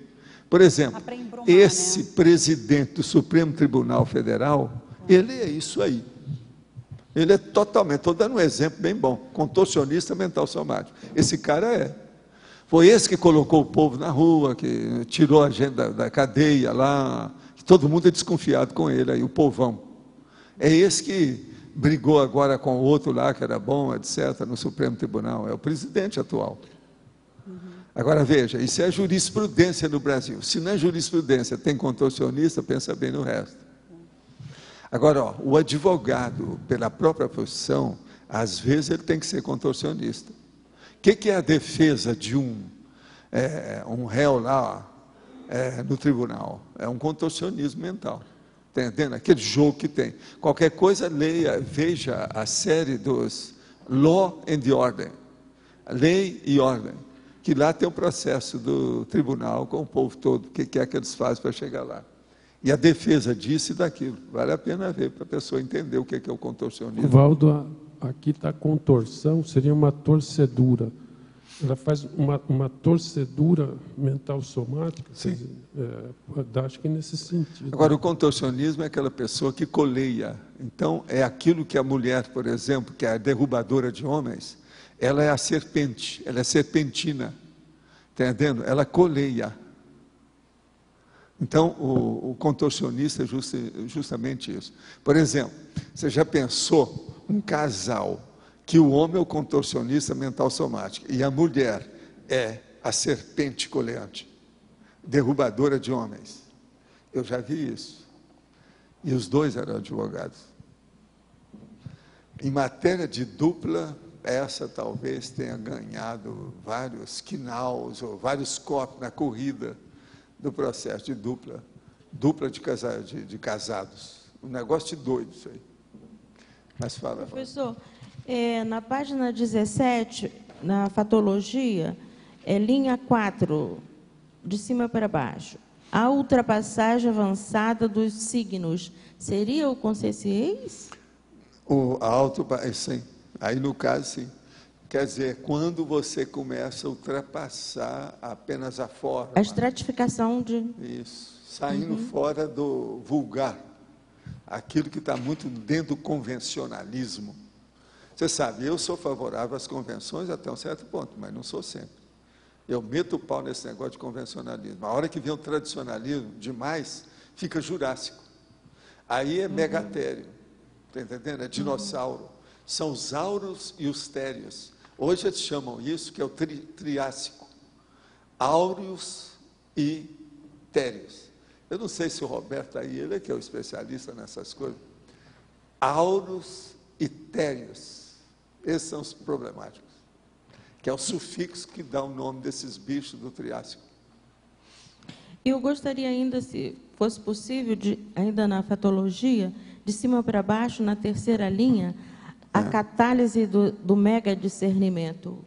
Por exemplo, esse presidente do Supremo Tribunal Federal, ele é isso aí. Ele é totalmente, estou dando um exemplo bem bom, contorcionista mental somático. Esse cara é. Foi esse que colocou o povo na rua, que tirou a gente da cadeia lá, que todo mundo é desconfiado com ele, aí, o povão. É esse que brigou agora com o outro lá, que era bom, etc., no Supremo Tribunal, é o presidente atual. Agora veja, isso é jurisprudência no Brasil. Se não é jurisprudência, tem contorcionista, pensa bem no resto. Agora, ó, o advogado, pela própria profissão, às vezes ele tem que ser contorcionista. O que é a defesa de um réu lá no tribunal? É um contorcionismo mental. Está entendendo? Aquele jogo que tem. Qualquer coisa, leia, veja a série dos Law and Order. Lei e ordem. Que lá tem um processo do tribunal com o povo todo. O que é que eles fazem para chegar lá? E a defesa disso e daquilo. Vale a pena ver para a pessoa entender o que é o contorcionismo. Valdo, aqui está contorção, seria uma torcedura. Ela faz uma torcedura mental somática. Sim. Acho que nesse sentido. Agora, o contorcionismo é aquela pessoa que coleia. Então, é aquilo que a mulher, por exemplo, que é a derrubadora de homens, ela é a serpente, ela é serpentina. Está entendendo? Ela coleia. Então, o contorcionista é justamente isso. Por exemplo, você já pensou um casal que o homem é o contorcionista mental somático e a mulher é a serpente coleante, derrubadora de homens? Eu já vi isso. E os dois eram advogados. Em matéria de dupla, essa talvez tenha ganhado vários quinaus ou vários copos na corrida do processo de dupla de casados. Um negócio de doido isso aí. Mas fala. Professor, na página 17, na fatologia, linha 4, de cima para baixo. A ultrapassagem avançada dos signos seria o conscienciês? Sim. Aí, no caso, sim. Quer dizer, quando você começa a ultrapassar apenas a forma. A estratificação de... Isso. Saindo fora do vulgar. Aquilo que está muito dentro do convencionalismo. Você sabe, eu sou favorável às convenções até um certo ponto, mas não sou sempre. Eu meto o pau nesse negócio de convencionalismo. A hora que vem o tradicionalismo demais, fica jurássico. Aí é megatério. Está entendendo? É dinossauro. São os auros e os térios. Hoje eles chamam isso, que é o triássico. Áureos e térios. Eu não sei se o Roberto aí, ele é que é o especialista nessas coisas. Auros e térios. Esses são os problemáticos. Que é o sufixo que dá o nome desses bichos do Triássico. Eu gostaria ainda, se fosse possível, ainda na fatologia, de cima para baixo, na terceira linha, a catálise do mega discernimento.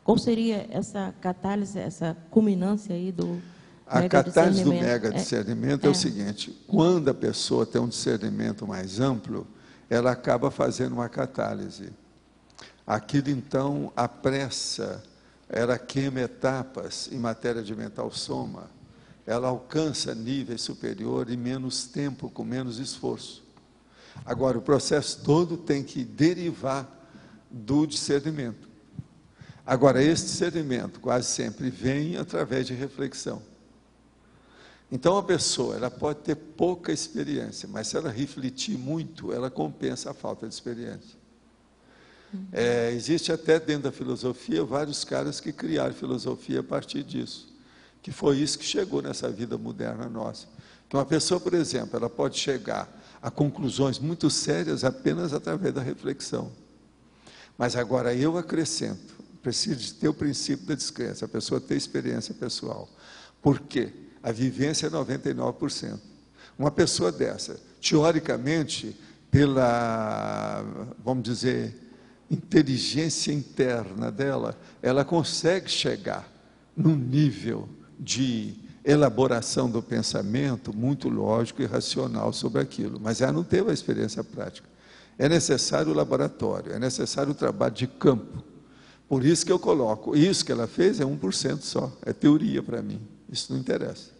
Qual seria essa catálise, essa culminância aí do a catálise do mega discernimento é o seguinte: quando a pessoa tem um discernimento mais amplo, ela acaba fazendo uma catálise. Aquilo, então, apressa, ela queima etapas em matéria de mental soma, ela alcança níveis superiores em menos tempo, com menos esforço. Agora, o processo todo tem que derivar do discernimento. Agora, esse discernimento quase sempre vem através de reflexão. Então, a pessoa, ela pode ter pouca experiência, mas se ela refletir muito, ela compensa a falta de experiência. Existe até dentro da filosofia vários caras que criaram filosofia a partir disso, que foi isso que chegou nessa vida moderna nossa. Que uma pessoa, por exemplo, ela pode chegar a conclusões muito sérias apenas através da reflexão. Mas agora eu acrescento, preciso de ter o princípio da descrença, a pessoa ter experiência pessoal. Por quê? A vivência é 99%. Uma pessoa dessa, teoricamente, pela, vamos dizer, inteligência interna dela, ela consegue chegar num nível de elaboração do pensamento muito lógico e racional sobre aquilo, mas ela não teve a experiência prática. É necessário o laboratório, é necessário o trabalho de campo. Por isso que eu coloco, isso que ela fez é 1% só, é teoria para mim, isso não interessa.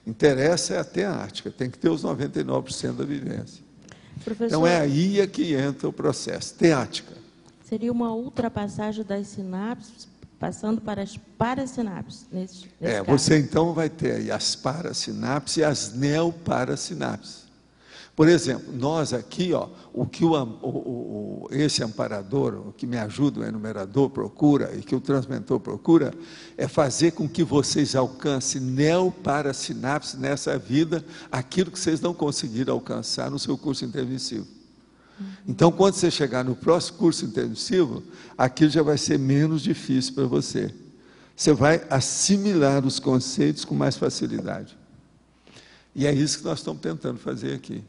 Interessa é a teática, tem que ter os 99% da vivência. Professor, então é aí que entra o processo, teática. Seria uma ultrapassagem das sinapses, passando para as parasinapses, nesse caso. Você então vai ter aí as parasinapses e as neoparassinapses. Por exemplo, nós aqui, o que esse amparador, o que me ajuda, o enumerador procura, e que o transmentor procura, é fazer com que vocês alcancem neoparassinapses nessa vida, aquilo que vocês não conseguiram alcançar no seu curso intermissivo. Então, quando você chegar no próximo curso intermissivo, aquilo já vai ser menos difícil para você. Você vai assimilar os conceitos com mais facilidade. E é isso que nós estamos tentando fazer aqui.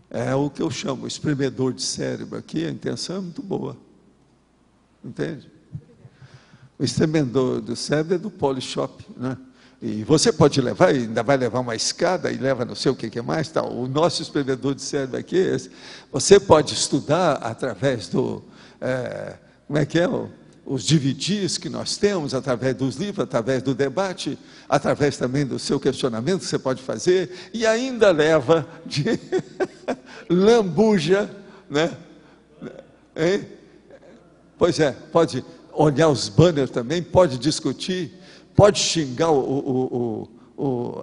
É o que eu chamo o espremedor de cérebro aqui, a intenção é muito boa. Entende? O espremedor do cérebro é do Polishop, né? E você pode levar, e ainda vai levar uma escada, e leva não sei o que mais, tal. O nosso espremedor de cérebro aqui é esse. Você pode estudar através do, os DVDs que nós temos, através dos livros, através do debate, através também do seu questionamento que você pode fazer, e ainda leva de lambuja, né? Hein? Pois é, pode olhar os banners também, pode discutir, pode xingar o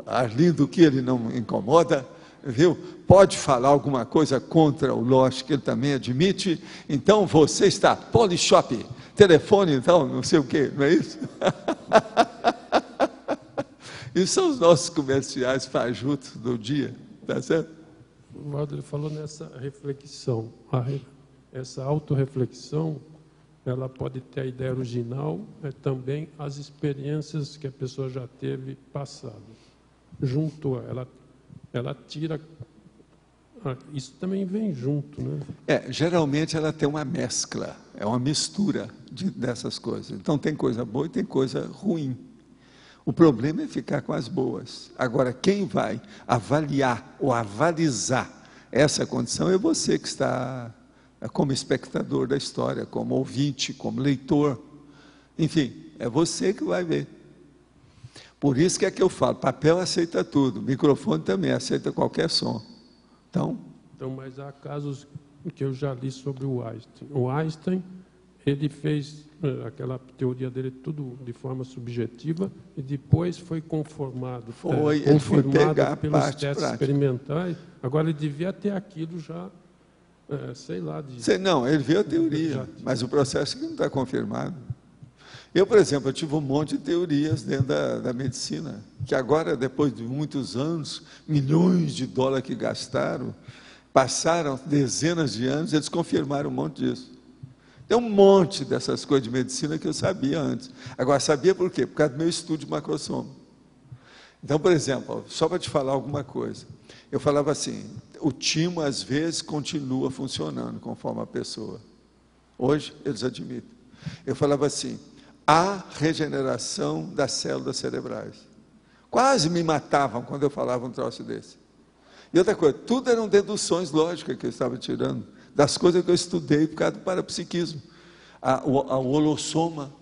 Arlindo, que ele não incomoda, viu? Pode falar alguma coisa contra o Losch, que ele também admite. Então, você está, Polishop, telefone, então, não sei o quê, não é isso? Isso são os nossos comerciais fajutos do dia, tá certo? O Waldo falou nessa reflexão, essa autorreflexão, ela pode ter a ideia original, também as experiências que a pessoa já teve passado. Junto, ela tira, isso também vem junto, né? Geralmente ela tem uma mescla, é uma mistura dessas coisas. Então tem coisa boa e tem coisa ruim. O problema é ficar com as boas. Agora, quem vai avaliar ou avalizar essa condição é você que está como espectador da história, como ouvinte, como leitor. Enfim, é você que vai ver. Por isso que é que eu falo, papel aceita tudo, microfone também aceita qualquer som. Então, mas há casos que eu já li sobre o Einstein. O Einstein, ele fez aquela teoria dele tudo de forma subjetiva e depois foi confirmado pelos testes experimentais. Agora, ele devia ter aquilo já, sei lá... Não, ele viu a teoria, mas o processo que não está confirmado. Eu, por exemplo, eu tive um monte de teorias dentro da medicina, que agora, depois de muitos anos, milhões de dólares que gastaram, passaram dezenas de anos, eles confirmaram um monte disso. Tem um monte dessas coisas de medicina que eu sabia antes. Agora, sabia por quê? Por causa do meu estudo de macrosoma. Então, por exemplo, só para te falar alguma coisa, eu falava assim, o timo às vezes continua funcionando conforme a pessoa. Hoje, eles admitem. Eu falava assim, há regeneração das células cerebrais. Quase me matavam quando eu falava um troço desse. E outra coisa, tudo eram deduções lógicas que eu estava tirando, das coisas que eu estudei por causa do parapsiquismo. O holossoma.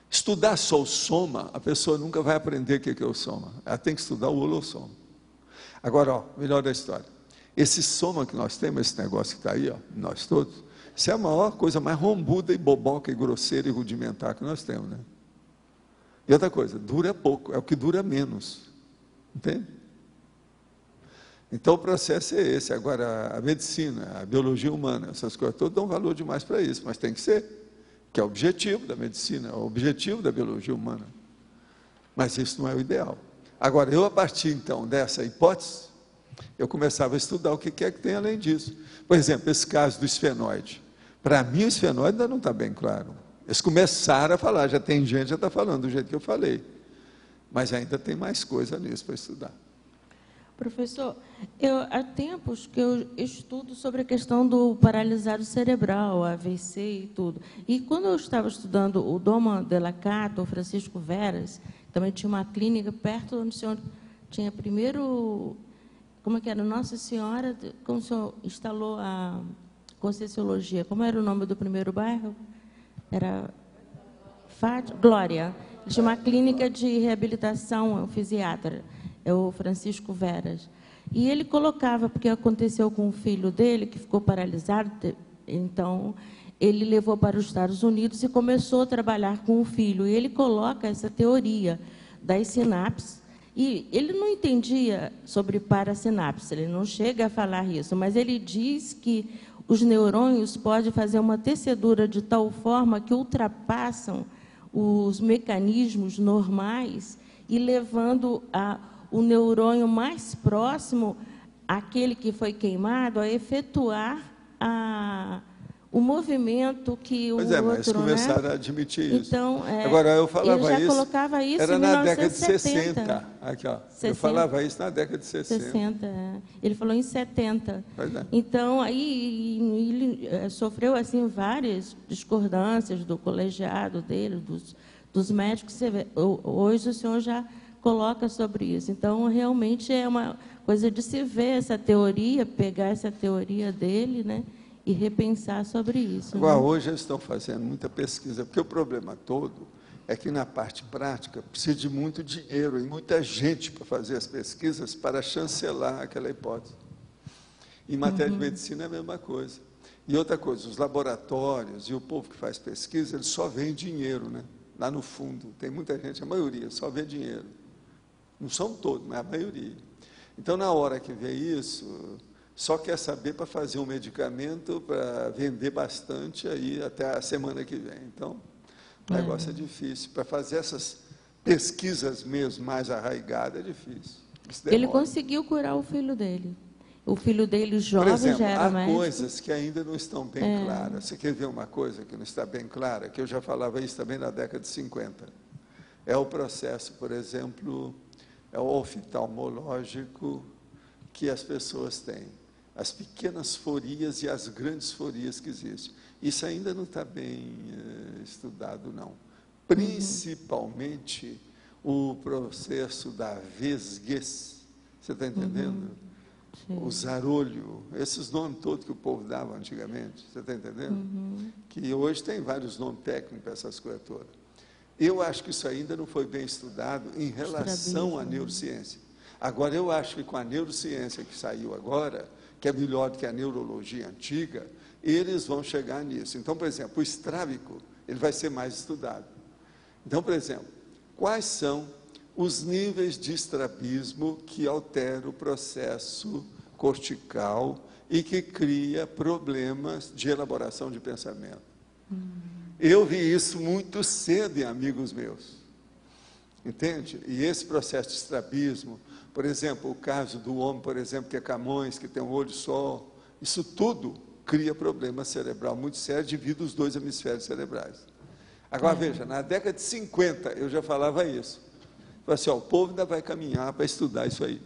Estudar só o soma, a pessoa nunca vai aprender o que é o soma. Ela tem que estudar o holossoma. Agora, melhor da história. Esse soma que nós temos, esse negócio que está aí, nós todos, isso é a maior coisa mais rombuda e boboca e grosseira e rudimentar que nós temos, né? E outra coisa, dura pouco, é o que dura menos. Entende? Então o processo é esse. Agora, a medicina, a biologia humana, essas coisas todas dão valor demais para isso, mas tem que ser, que é o objetivo da medicina, é o objetivo da biologia humana. Mas isso não é o ideal. Agora, eu a partir então dessa hipótese, eu começava a estudar o que é que tem além disso. Por exemplo, esse caso do esfenoide. Para mim o esfenoide ainda não está bem claro. Eles começaram a falar, já tem gente que já está falando do jeito que eu falei. Mas ainda tem mais coisa nisso para estudar. Professor, há tempos que eu estudo sobre a questão do paralisado cerebral, AVC e tudo. E quando eu estava estudando o Doma de la Cata, o Francisco Veras, também tinha uma clínica perto onde o senhor tinha primeiro... Como é que era? Nossa Senhora, como o senhor instalou a Conscienciologia, como era o nome do primeiro bairro? Era Glória. Ele tinha uma clínica de reabilitação, um fisiatra, é o Francisco Veras. E ele colocava, porque aconteceu com o filho dele, que ficou paralisado, então ele levou para os Estados Unidos e começou a trabalhar com o filho. E ele coloca essa teoria das sinapses. E ele não entendia sobre parasinapse, ele não chega a falar isso, mas ele diz que os neurônios podem fazer uma tecedura de tal forma que ultrapassam os mecanismos normais e levando o neurônio mais próximo àquele que foi queimado a efetuar o movimento que o outro... Pois é, mas começaram a admitir isso. Então, agora, eu falava ele já colocava isso era em na 1970. década de 60. Aqui, ó, 60. eu falava isso na década de 60. 60, Ele falou em 70. Pois é. Então, aí ele sofreu assim, várias discordâncias do colegiado dele, dos médicos. Você vê, hoje o senhor já coloca sobre isso. Então, realmente é uma coisa de se ver essa teoria, pegar essa teoria dele, né? E repensar sobre isso. Agora, né? hoje eles estão fazendo muita pesquisa, porque o problema todo é que na parte prática precisa de muito dinheiro e muita gente para fazer as pesquisas para chancelar aquela hipótese. Em matéria de medicina é a mesma coisa. E outra coisa, os laboratórios e o povo que faz pesquisa, eles só veem dinheiro, né? Lá no fundo, tem muita gente, a maioria, só vê dinheiro. Não são todos, mas a maioria. Então, na hora que vê isso... Só quer saber para fazer um medicamento para vender bastante aí até a semana que vem. Então, o negócio é difícil. Para fazer essas pesquisas mesmo mais arraigadas, é difícil. Ele conseguiu curar o filho dele. O filho dele, jovem, por exemplo, já era há médico. coisas que ainda não estão bem claras. Você quer ver uma coisa que não está bem clara? Que eu já falava isso também na década de 50. É o processo, por exemplo, é o oftalmológico que as pessoas têm. As pequenas forias e as grandes forias que existem. Isso ainda não está bem estudado, não. Principalmente o processo da vesguez, você está entendendo? O zarolho, esses nomes todos que o povo dava antigamente, você está entendendo? Que hoje tem vários nomes técnicos para essas coisas todas. Eu acho que isso ainda não foi bem estudado em relação à neurociência. Agora, eu acho que com a neurociência que saiu agora, que é melhor do que a neurologia antiga, eles vão chegar nisso. Então, por exemplo, o estrábico, ele vai ser mais estudado. Então, por exemplo, quais são os níveis de estrabismo que alteram o processo cortical e que cria problemas de elaboração de pensamento? Eu vi isso muito cedo em amigos meus, entende? E esse processo de estrabismo, por exemplo, o caso do homem, por exemplo, que é Camões, que tem um olho só, isso tudo cria problema cerebral muito sério devido aos dois hemisférios cerebrais. Agora, veja, na década de 50 eu já falava isso. Falei assim, ó, o povo ainda vai caminhar para estudar isso aí.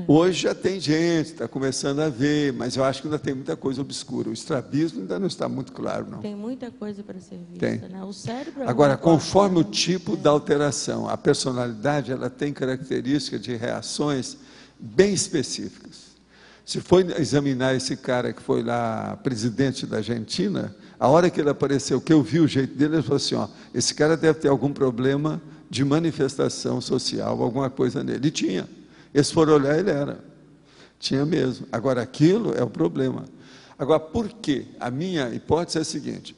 Hoje já tem gente, está começando a ver, mas eu acho que ainda tem muita coisa obscura. O estrabismo ainda não está muito claro, não. Tem muita coisa para ser vista, Tem. né? O cérebro... Agora, conforme o tipo da alteração, a personalidade, ela tem características de reações bem específicas. Se for examinar esse cara que foi lá presidente da Argentina, a hora que ele apareceu, que eu vi o jeito dele, ele falou assim, ó, esse cara deve ter algum problema de manifestação social, alguma coisa nele. E tinha. Eles foram olhar, ele era. Tinha mesmo. Agora, aquilo é o problema. Agora, por quê? A minha hipótese é a seguinte,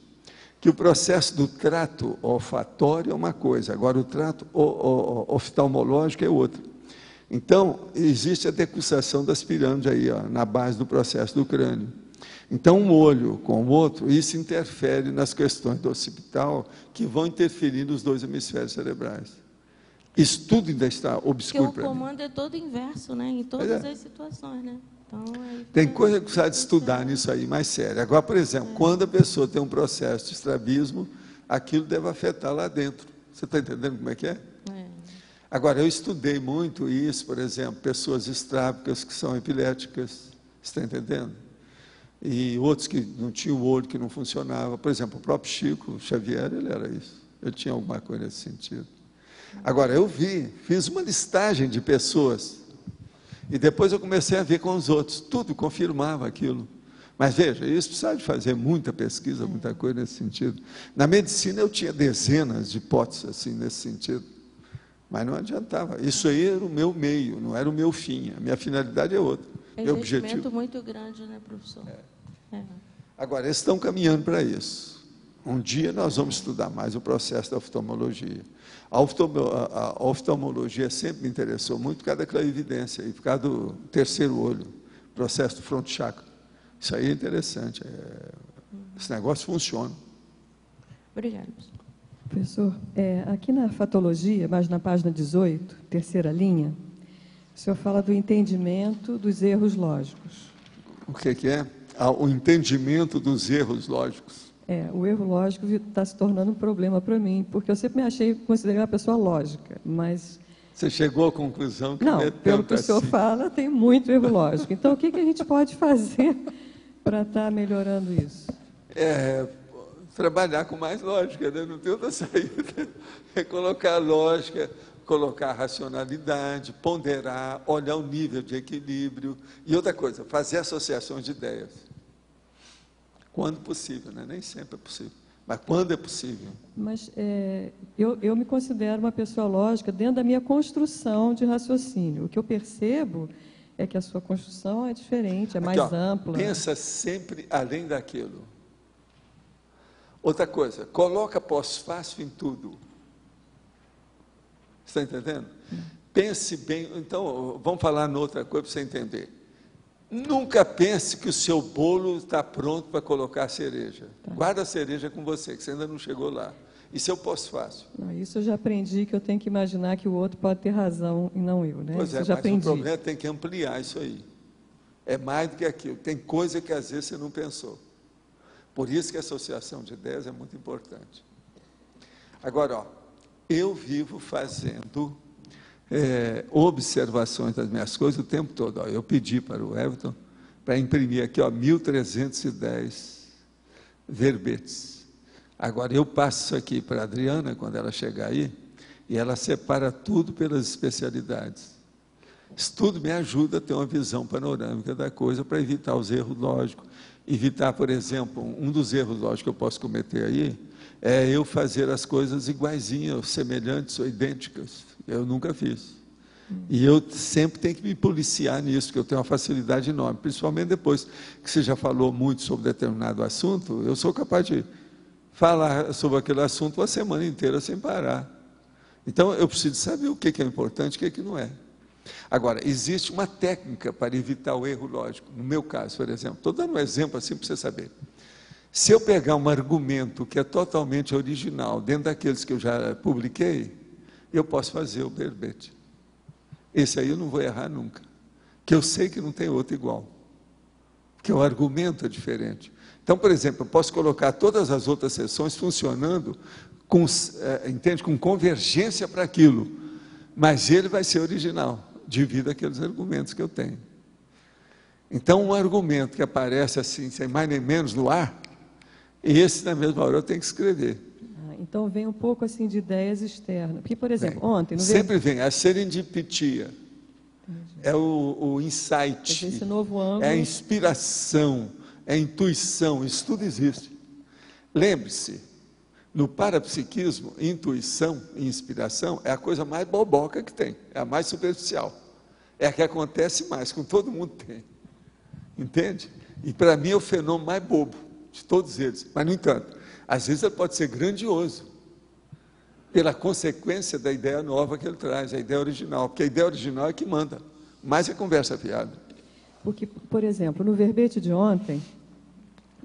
que o processo do trato olfatório é uma coisa, agora o trato oftalmológico é outra. Então, existe a decussação das pirâmides aí, ó, na base do processo do crânio. Então, um olho com o outro, isso interfere nas questões do occipital, que vão interferir nos dois hemisférios cerebrais. Isso tudo ainda está obscuro para mim. Porque o comando é todo inverso, né? Em todas as situações, né? Então, tem coisa que precisa de estudar nisso aí, mais sério. Agora, por exemplo, quando a pessoa tem um processo de estrabismo, aquilo deve afetar lá dentro. Você está entendendo como é que é? Agora, eu estudei muito isso, por exemplo, pessoas estrábicas que são epiléticas, você está entendendo? E outros que não tinham o olho, que não funcionava. Por exemplo, o próprio Chico Xavier, ele era isso. Eu tinha alguma coisa nesse sentido. Agora, eu fiz uma listagem de pessoas, e depois eu comecei a ver com os outros, tudo confirmava aquilo. Mas veja, isso precisava de fazer muita pesquisa, muita coisa nesse sentido. Na medicina eu tinha dezenas de hipóteses assim, nesse sentido, mas não adiantava. Isso aí era o meu meio, não era o meu fim. A minha finalidade é outra. É meu um investimento objetivo. muito grande, né, professor? Agora, eles estão caminhando para isso. Um dia nós vamos estudar mais o processo da oftalmologia. A oftalmologia sempre me interessou muito por causa da clarividência e por causa do terceiro olho, processo do front chakra. Isso aí é interessante. Esse negócio funciona. Obrigada. Professor, aqui na fatologia, mas na página 18, terceira linha, o senhor fala do entendimento dos erros lógicos. O que é? O entendimento dos erros lógicos. O erro lógico está se tornando um problema para mim, porque eu sempre me considerei uma pessoa lógica, mas... Você chegou à conclusão que... Não, pelo que o senhor fala, tem muito erro lógico. Então, o que a gente pode fazer para estar melhorando isso? Trabalhar com mais lógica, né? Não tem outra saída. É colocar lógica, colocar racionalidade, ponderar, olhar o nível de equilíbrio. E outra coisa, fazer associações de ideias. Quando possível, né? Nem sempre é possível, mas quando é possível. Mas eu me considero uma pessoa lógica dentro da minha construção de raciocínio. O que eu percebo é que a sua construção é diferente, é mais ampla. Pensa sempre além daquilo. Outra coisa, coloca pós-fácil em tudo. Está entendendo? Pense bem. Então, vamos falar noutra coisa para você entender. Nunca pense que o seu bolo está pronto para colocar a cereja. Guarda a cereja com você, que você ainda não chegou lá. Isso é o pós-fácil. Isso eu já aprendi, que eu tenho que imaginar que o outro pode ter razão e não eu, né? Pois eu já mas aprendi. o problema é que tem que ampliar isso aí. É mais do que aquilo. Tem coisa que às vezes você não pensou. Por isso que a associação de ideias é muito importante. Agora, eu vivo fazendo observações das minhas coisas o tempo todo. Eu pedi para o Everton para imprimir aqui 1.310 verbetes. Agora, eu passo isso aqui para a Adriana, quando ela chegar aí, E ela separa tudo pelas especialidades. Isso tudo me ajuda a ter uma visão panorâmica da coisa para evitar os erros lógicos. Evitar, por exemplo, um dos erros lógicos que eu posso cometer aí é eu fazer as coisas iguaizinhas, semelhantes ou idênticas. Eu nunca fiz. E eu sempre tenho que me policiar nisso, porque eu tenho uma facilidade enorme, principalmente depois que você já falou muito sobre determinado assunto, eu sou capaz de falar sobre aquele assunto uma semana inteira sem parar. Então, eu preciso saber o que é importante e o que não é. Agora, existe uma técnica para evitar o erro lógico. No meu caso, por exemplo, estou dando um exemplo assim para você saber. Se eu pegar um argumento que é totalmente original, dentro daqueles que eu já publiquei, eu posso fazer o verbete. Esse aí eu não vou errar nunca, que eu sei que não tem outro igual, porque o argumento é diferente. Então, por exemplo, eu posso colocar todas as outras sessões funcionando com, entende, com convergência para aquilo, mas ele vai ser original, devido àqueles argumentos que eu tenho. Então, um argumento que aparece assim, sem mais nem menos no ar, esse na mesma hora eu tenho que escrever. Então, vem um pouco assim de ideias externas. Porque, por exemplo, ontem... Sempre vem a serendipitia, é o insight, esse novo ângulo... é a inspiração, é a intuição, isso tudo existe. Lembre-se, no parapsiquismo, intuição e inspiração é a coisa mais boboca que tem, é a mais superficial, é a que acontece mais, com todo mundo tem, entende? E para mim é o fenômeno mais bobo de todos eles, mas no entanto, às vezes ele pode ser grandioso, pela consequência da ideia nova que ele traz, a ideia original, porque a ideia original é que manda, mais é conversa fiada. Porque, por exemplo, no verbete de ontem,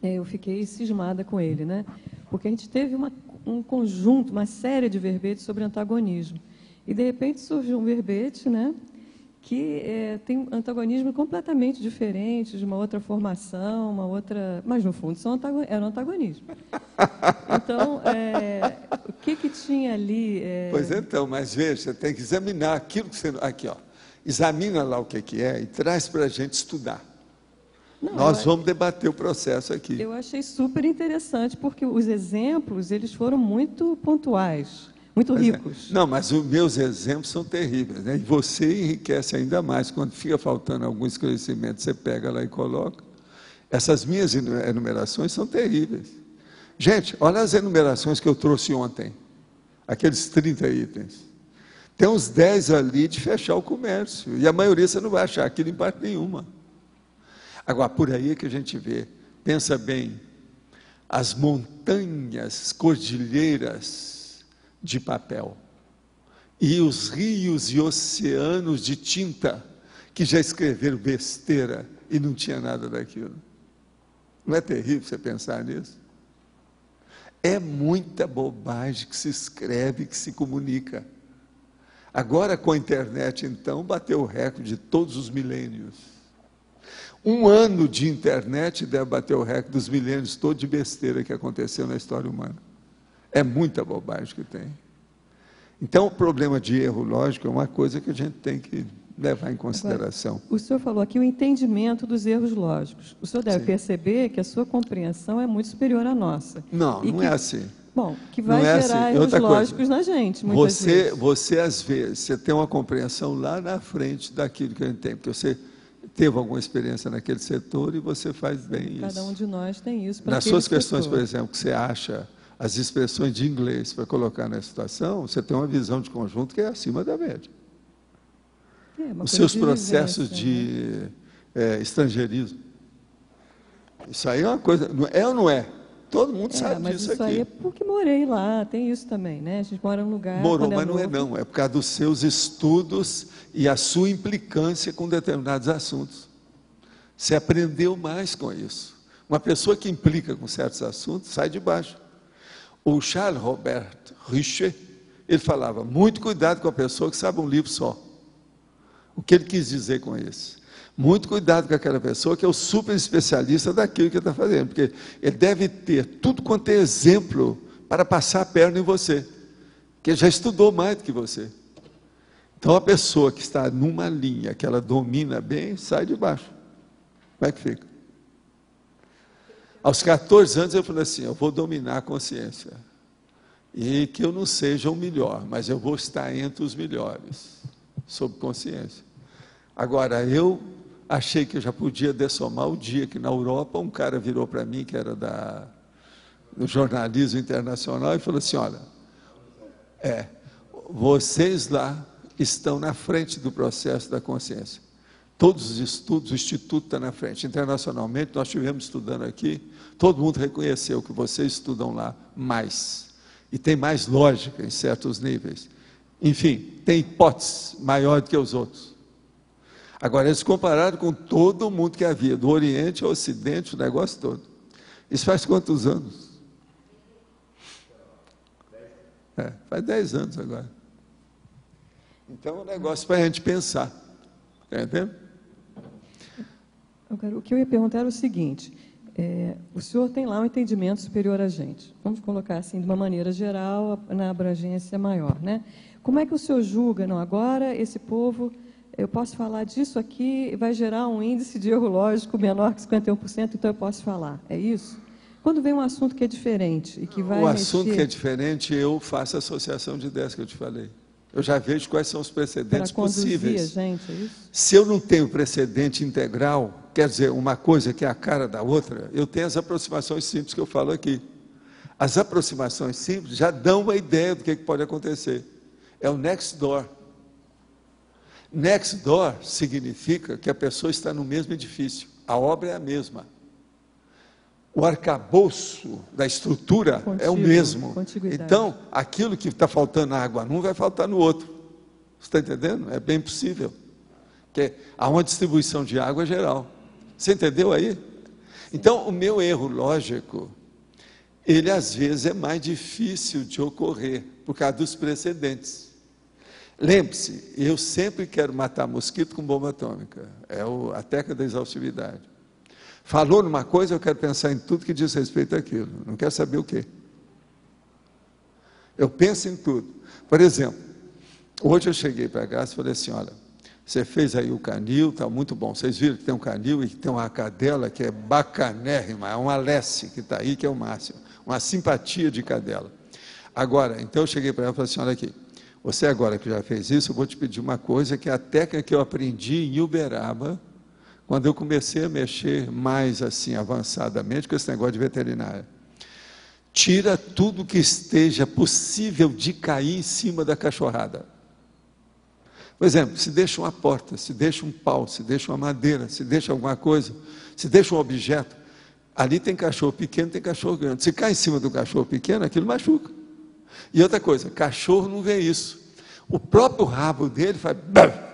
eu fiquei cismada com ele, né? Porque a gente teve um conjunto, uma série de verbetes sobre antagonismo. E, de repente, surgiu um verbete, né, que tem um antagonismo completamente diferente, de uma outra formação, uma outra... Mas, no fundo, era um antagonismo. Então, o que tinha ali... Pois então, mas veja, você tem que examinar aquilo que você... Aqui, ó. Examina lá o que é e traz para a gente estudar. Não, nós vamos debater o processo aqui. Eu achei super interessante, porque os exemplos, eles foram muito pontuais, muito ricos. Não, mas os meus exemplos são terríveis, né? E você enriquece ainda mais. Quando fica faltando algum esclarecimento, você pega lá e coloca. Essas minhas enumerações são terríveis. Gente, olha as enumerações que eu trouxe ontem. Aqueles 30 itens. Tem uns 10 ali de fechar o comércio. E a maioria você não vai achar aquilo em parte nenhuma. Agora, por aí é que a gente vê, pensa bem, as montanhas, cordilheiras de papel, e os rios e oceanos de tinta, que já escreveram besteira e não tinha nada daquilo. Não é terrível você pensar nisso? É muita bobagem que se escreve, que se comunica. Agora, com a internet, então, bateu o recorde de todos os milênios. Um ano de internet deve bater o recorde dos milênios todo de besteira que aconteceu na história humana. É muita bobagem que tem. Então, o problema de erro lógico é uma coisa que a gente tem que levar em consideração. Agora, o senhor falou aqui o entendimento dos erros lógicos. O senhor deve perceber que a sua compreensão é muito superior à nossa. Não, não é assim. Bom, que vai gerar erros lógicos na gente, muitas vezes. Você, às vezes, você tem uma compreensão lá na frente daquilo que a gente tem, porque você teve alguma experiência naquele setor e você faz bem isso. Cada um de nós tem isso. Nas suas questões, por exemplo, que você acha as expressões de inglês para colocar na situação, você tem uma visão de conjunto que é acima da média. Os seus processos de estrangeirismo. Isso aí é uma coisa... É ou não é? Todo mundo sabe mas disso isso aqui. Aí é porque morei lá, tem isso também, né? A gente mora num lugar... Morou, mas não é não. É por causa dos seus estudos e a sua implicância com determinados assuntos. Você aprendeu mais com isso. Uma pessoa que implica com certos assuntos, sai de baixo. O Charles Robert Richer, ele falava, muito cuidado com a pessoa que sabe um livro só. O que ele quis dizer com isso? Muito cuidado com aquela pessoa que é o super especialista daquilo que ele está fazendo, porque ele deve ter tudo quanto é exemplo para passar a perna em você, que ele já estudou mais do que você. Então, a pessoa que está numa linha que ela domina bem, sai de baixo. Como é que fica? Aos 14 anos eu falei assim, eu vou dominar a consciência. E que eu não seja o melhor, mas eu vou estar entre os melhores, sob consciência. Agora, eu achei que eu já podia dessomar o dia que na Europa um cara virou para mim, que era do jornalismo internacional, e falou assim, olha, vocês lá estão na frente do processo da consciência. Todos os estudos, o Instituto está na frente. Internacionalmente, nós estivemos estudando aqui, todo mundo reconheceu que vocês estudam lá mais. E tem mais lógica em certos níveis. Enfim, tem hipótese maior do que os outros. Agora, eles compararam com todo mundo que havia, do Oriente ao Ocidente, o negócio todo. Isso faz quantos anos? Faz 10 anos agora. Então, é um negócio para a gente pensar. Está entendendo? O que eu ia perguntar era o seguinte, o senhor tem lá um entendimento superior a gente, vamos colocar assim, de uma maneira geral, na abrangência maior, né? Como é que o senhor julga, não, agora esse povo, eu posso falar disso aqui, vai gerar um índice de erro lógico menor que 51%, então eu posso falar, é isso? Quando vem um assunto que é diferente e que vai assunto que é diferente, eu faço a associação de ideias que eu te falei. Eu já vejo quais são os precedentes possíveis. A gente, é isso? Se eu não tenho precedente integral, quer dizer, uma coisa que é a cara da outra, eu tenho as aproximações simples que eu falo aqui. As aproximações simples já dão uma ideia do que pode acontecer. É o next door. Next door significa que a pessoa está no mesmo edifício. A obra é a mesma. O arcabouço da estrutura é o mesmo. Então, aquilo que está faltando na água num vai faltar no outro. Você está entendendo? É bem possível. Que há uma distribuição de água geral. Você entendeu aí? Então, o meu erro lógico, ele às vezes é mais difícil de ocorrer, por causa dos precedentes. Lembre-se, eu sempre quero matar mosquito com bomba atômica. É a técnica da exaustividade. Falou numa coisa, eu quero pensar em tudo que diz respeito àquilo. Não quero saber o quê. Eu penso em tudo. Por exemplo, hoje eu cheguei para cá e falei assim, olha, você fez aí o canil, está muito bom. Vocês viram que tem um canil e que tem uma cadela que é bacanérrima, é uma Alessi que está aí, que é o máximo. Uma simpatia de cadela. Agora, então eu cheguei para ela e falei assim, olha aqui, você agora que já fez isso, eu vou te pedir uma coisa, que é a técnica que eu aprendi em Uberaba, quando eu comecei a mexer mais assim, avançadamente, com esse negócio de veterinária. Tira tudo que esteja possível de cair em cima da cachorrada. Por exemplo, se deixa uma porta, se deixa um pau, se deixa uma madeira, se deixa alguma coisa, se deixa um objeto, ali tem cachorro pequeno, tem cachorro grande. Se cai em cima do cachorro pequeno, aquilo machuca. E outra coisa, cachorro não vê isso. O próprio rabo dele faz,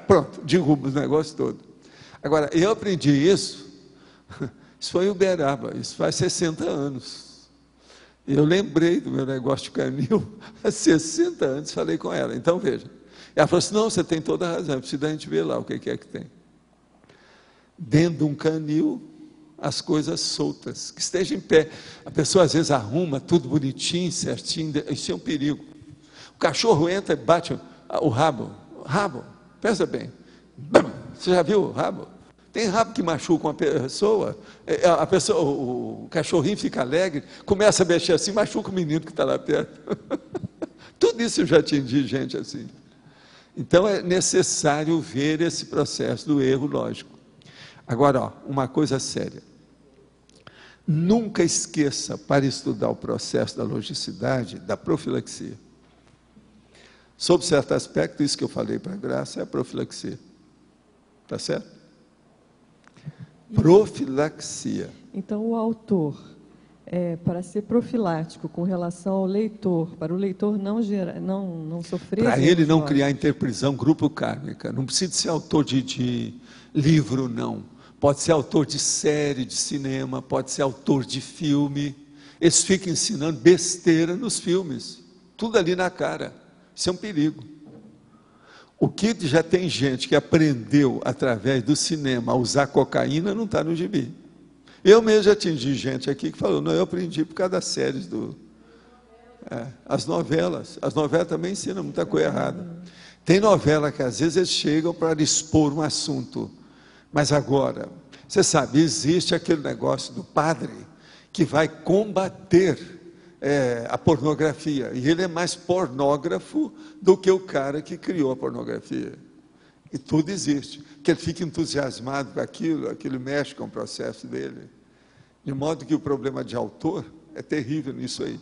pronto, derruba o negócio todo. Agora, eu aprendi isso foi em Uberaba, isso faz 60 anos. Eu lembrei do meu negócio de canil há 60 anos, falei com ela. Então, veja, ela falou assim, não, você tem toda a razão, precisa a gente ver lá o que é que tem. Dentro de um canil, as coisas soltas, que esteja em pé. A pessoa às vezes arruma tudo bonitinho, certinho, isso é um perigo. O cachorro entra e bate o rabo, pensa bem, você já viu o rabo? Tem rabo que machuca uma pessoa, o cachorrinho fica alegre, começa a mexer assim, machuca o menino que está lá perto. Tudo isso eu já atendi gente assim. Então é necessário ver esse processo do erro lógico. Agora, uma coisa séria. Nunca esqueça, para estudar o processo da logicidade, da profilaxia. Sob certo aspecto, isso que eu falei para a Graça é a profilaxia. Está certo? Profilaxia. Então, o autor, para ser profilático com relação ao leitor, para o leitor não sofrer... Para ele não criar interprisão grupo kármica. Não precisa ser autor de livro, não. Pode ser autor de série, de cinema, pode ser autor de filme. Eles ficam ensinando besteira nos filmes. Tudo ali na cara. Isso é um perigo. O que já tem gente que aprendeu através do cinema a usar cocaína não está no gibi. Eu mesmo já atingi gente aqui que falou, não, eu aprendi por causa das séries as novelas também ensinam muita coisa errada. Tem novela que às vezes eles chegam para expor um assunto, mas agora, você sabe, existe aquele negócio do padre que vai combater a pornografia. E ele é mais pornógrafo do que o cara que criou a pornografia. E tudo existe. Que ele fica entusiasmado com aquilo mexe com o processo dele. De modo que o problema de autor é terrível nisso aí.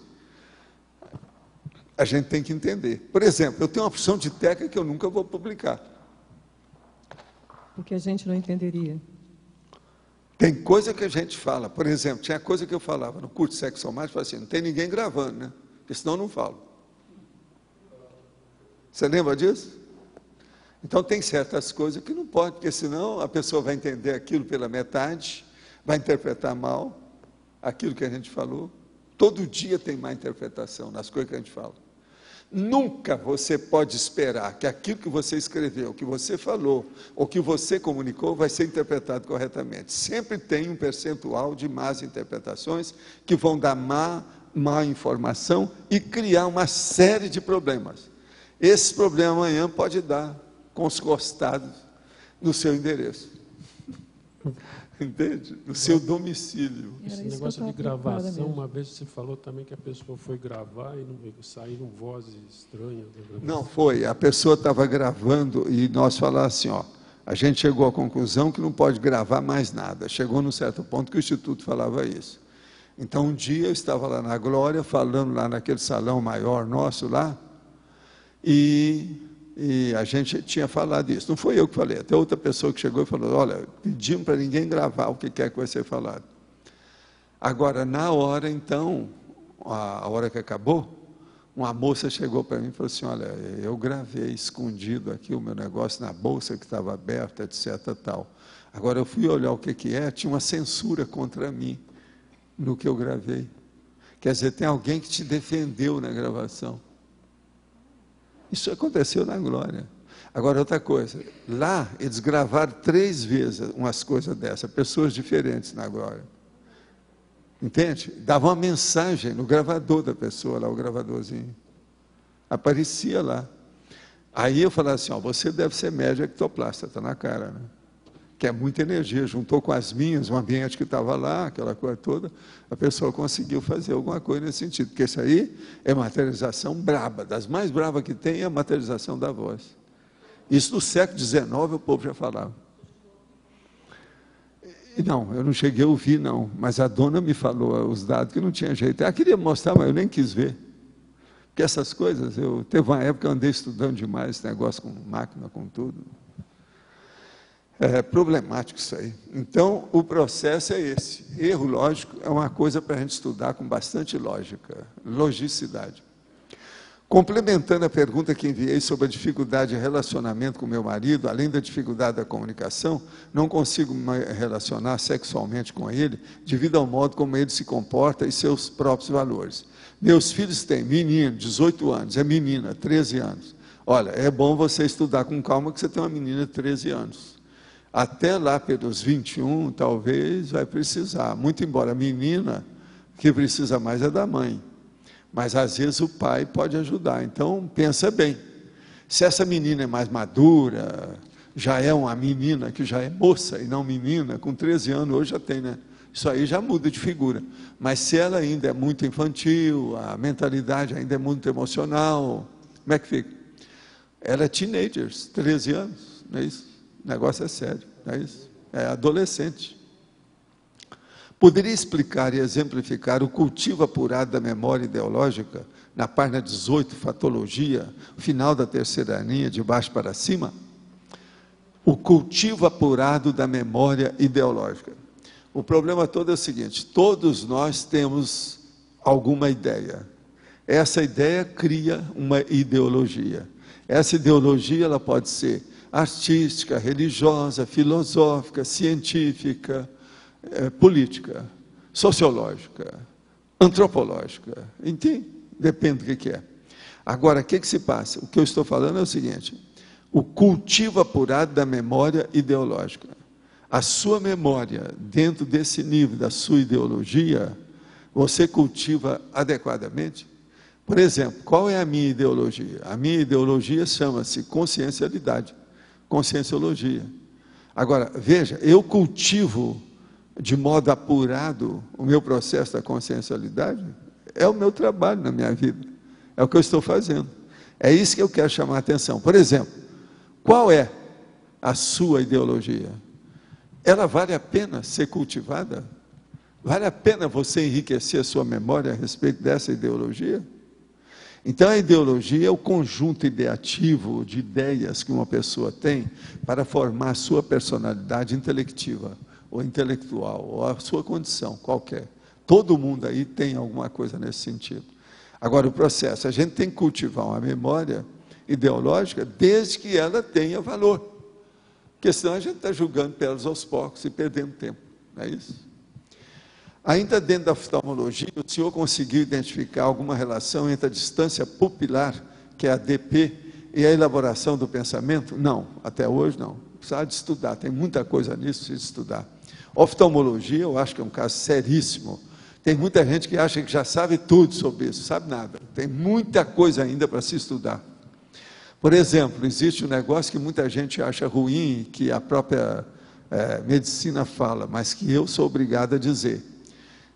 A gente tem que entender. Por exemplo, eu tenho uma opção de técnica que eu nunca vou publicar. Porque a gente não entenderia. Tem coisa que a gente fala. Por exemplo, tinha coisa que eu falava no curso de sexomática, eu falava assim, não tem ninguém gravando, né? Porque senão eu não falo. Você lembra disso? Então tem certas coisas que não pode, porque senão a pessoa vai entender aquilo pela metade, vai interpretar mal aquilo que a gente falou. Todo dia tem má interpretação nas coisas que a gente fala. Nunca você pode esperar que aquilo que você escreveu, que você falou, ou que você comunicou, vai ser interpretado corretamente. Sempre tem um percentual de más interpretações que vão dar má informação e criar uma série de problemas. Esse problema amanhã pode dar com os costados no seu endereço. Entende? No seu domicílio. Esse negócio de gravação, uma vez você falou também que a pessoa foi gravar e saíram vozes estranhas. Não, foi. A pessoa estava gravando e nós falamos assim, ó, a gente chegou à conclusão que não pode gravar mais nada. Chegou num certo ponto que o Instituto falava isso. Então, um dia eu estava lá na Glória, falando lá naquele salão maior nosso lá, e a gente tinha falado isso. Não foi eu que falei, até outra pessoa que chegou e falou, olha, pedimos para ninguém gravar o que quer que vai ser falado. Agora, na hora, então, a hora que acabou, uma moça chegou para mim e falou assim, olha, eu gravei escondido aqui o meu negócio na bolsa que estava aberta, etc. tal. Agora, eu fui olhar o que é, tinha uma censura contra mim no que eu gravei. Quer dizer, tem alguém que te defendeu na gravação. Isso aconteceu na Glória. Agora, outra coisa, lá eles gravaram 3 vezes umas coisas dessas, pessoas diferentes na Glória. Entende? Dava uma mensagem no gravador da pessoa, lá o gravadorzinho. Aparecia lá. Aí eu falava assim, ó, você deve ser médio ectoplasta, está na cara, né? Que é muita energia, juntou com as minhas, o ambiente que estava lá, aquela coisa toda, a pessoa conseguiu fazer alguma coisa nesse sentido, porque isso aí é materialização braba, das mais bravas que tem é a materialização da voz. Isso no século XIX o povo já falava. E não, eu não cheguei a ouvir não, mas a dona me falou os dados que não tinha jeito. Ela queria mostrar, mas eu nem quis ver. Porque essas coisas, teve uma época que eu andei estudando demais esse negócio com máquina, com tudo. É problemático isso aí. Então, o processo é esse. Erro lógico é uma coisa para a gente estudar com bastante lógica, logicidade. Complementando a pergunta que enviei sobre a dificuldade de relacionamento com meu marido, além da dificuldade da comunicação, não consigo me relacionar sexualmente com ele, devido ao modo como ele se comporta e seus próprios valores. Meus filhos têm menino, 18 anos, é menina, 13 anos. Olha, é bom você estudar com calma que você tem uma menina de 13 anos. Até lá pelos 21, talvez, vai precisar. Muito embora a menina, que precisa mais é da mãe. Mas, às vezes, o pai pode ajudar. Então, pensa bem. Se essa menina é mais madura, já é uma menina que já é moça e não menina, com 13 anos, hoje já tem, né? Isso aí já muda de figura. Mas se ela ainda é muito infantil, a mentalidade ainda é muito emocional, como é que fica? Ela é teenagers, 13 anos, não é isso? O negócio é sério, não é isso? É adolescente. Poderia explicar e exemplificar o cultivo apurado da memória ideológica na página 18, Fatologia, final da 3ª linha, de baixo para cima? O cultivo apurado da memória ideológica. O problema todo é o seguinte, todos nós temos alguma ideia. Essa ideia cria uma ideologia. Essa ideologia ela pode ser artística, religiosa, filosófica, científica, política, sociológica, antropológica, entende? Depende do que é. Agora, o que se passa? O que eu estou falando é o seguinte, o cultivo apurado da memória ideológica. A sua memória, dentro desse nível da sua ideologia, você cultiva adequadamente? Por exemplo, qual é a minha ideologia? A minha ideologia chama-se consciencialidade, conscienciologia. Agora, veja, eu cultivo de modo apurado o meu processo da consciencialidade? É o meu trabalho na minha vida. É o que eu estou fazendo. É isso que eu quero chamar a atenção. Por exemplo, qual é a sua ideologia? Ela vale a pena ser cultivada? Vale a pena você enriquecer a sua memória a respeito dessa ideologia? Então, a ideologia é o conjunto ideativo de ideias que uma pessoa tem para formar a sua personalidade intelectiva, ou intelectual, ou a sua condição qualquer. Todo mundo aí tem alguma coisa nesse sentido. Agora, o processo, a gente tem que cultivar uma memória ideológica desde que ela tenha valor. Porque senão a gente está julgando pelas aos poucos e perdendo tempo. Não é isso? Ainda dentro da oftalmologia, o senhor conseguiu identificar alguma relação entre a distância pupilar, que é a DP, e a elaboração do pensamento? Não, até hoje não. Precisa de estudar, tem muita coisa nisso de estudar. Oftalmologia, eu acho que é um caso seríssimo. Tem muita gente que acha que já sabe tudo sobre isso, sabe nada. Tem muita coisa ainda para se estudar. Por exemplo, existe um negócio que muita gente acha ruim, que a própria medicina fala, mas que eu sou obrigado a dizer.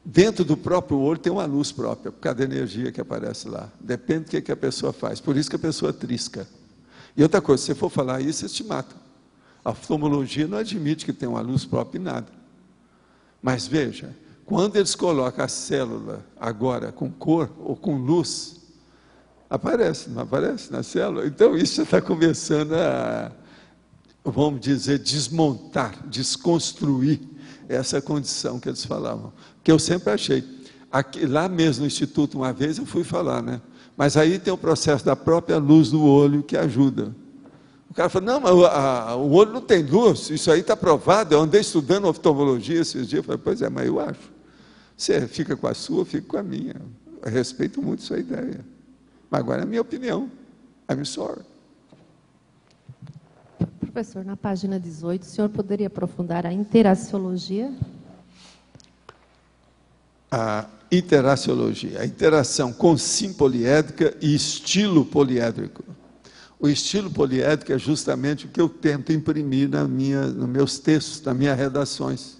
Dentro do próprio olho tem uma luz própria, por causa da energia que aparece lá. Depende do que a pessoa faz. Por isso que a pessoa trisca. E outra coisa, se você for falar isso, eles te matam. A oftalmologia não admite que tem uma luz própria em nada. Mas veja, quando eles colocam a célula agora com cor ou com luz, aparece, não aparece na célula? Então isso já está começando a, vamos dizer, desmontar, desconstruir essa condição que eles falavam. Que eu sempre achei. Aqui, lá mesmo no Instituto, uma vez eu fui falar, né? Mas aí tem o processo da própria luz do olho que ajuda. O cara falou, não, mas o olho não tem luz, isso aí está provado. Eu andei estudando oftalmologia esses dias. Eu falei, pois é, mas eu acho. Você fica com a sua, eu fico com a minha. Eu respeito muito sua ideia. Mas agora é a minha opinião. I'm sorry. Professor, na página 18, o senhor poderia aprofundar a interaciologia? A interaciologia, a interação com sim poliédrica e estilo poliédrico. O estilo poliédrico é justamente o que eu tento imprimir nos meus textos, nas minhas redações.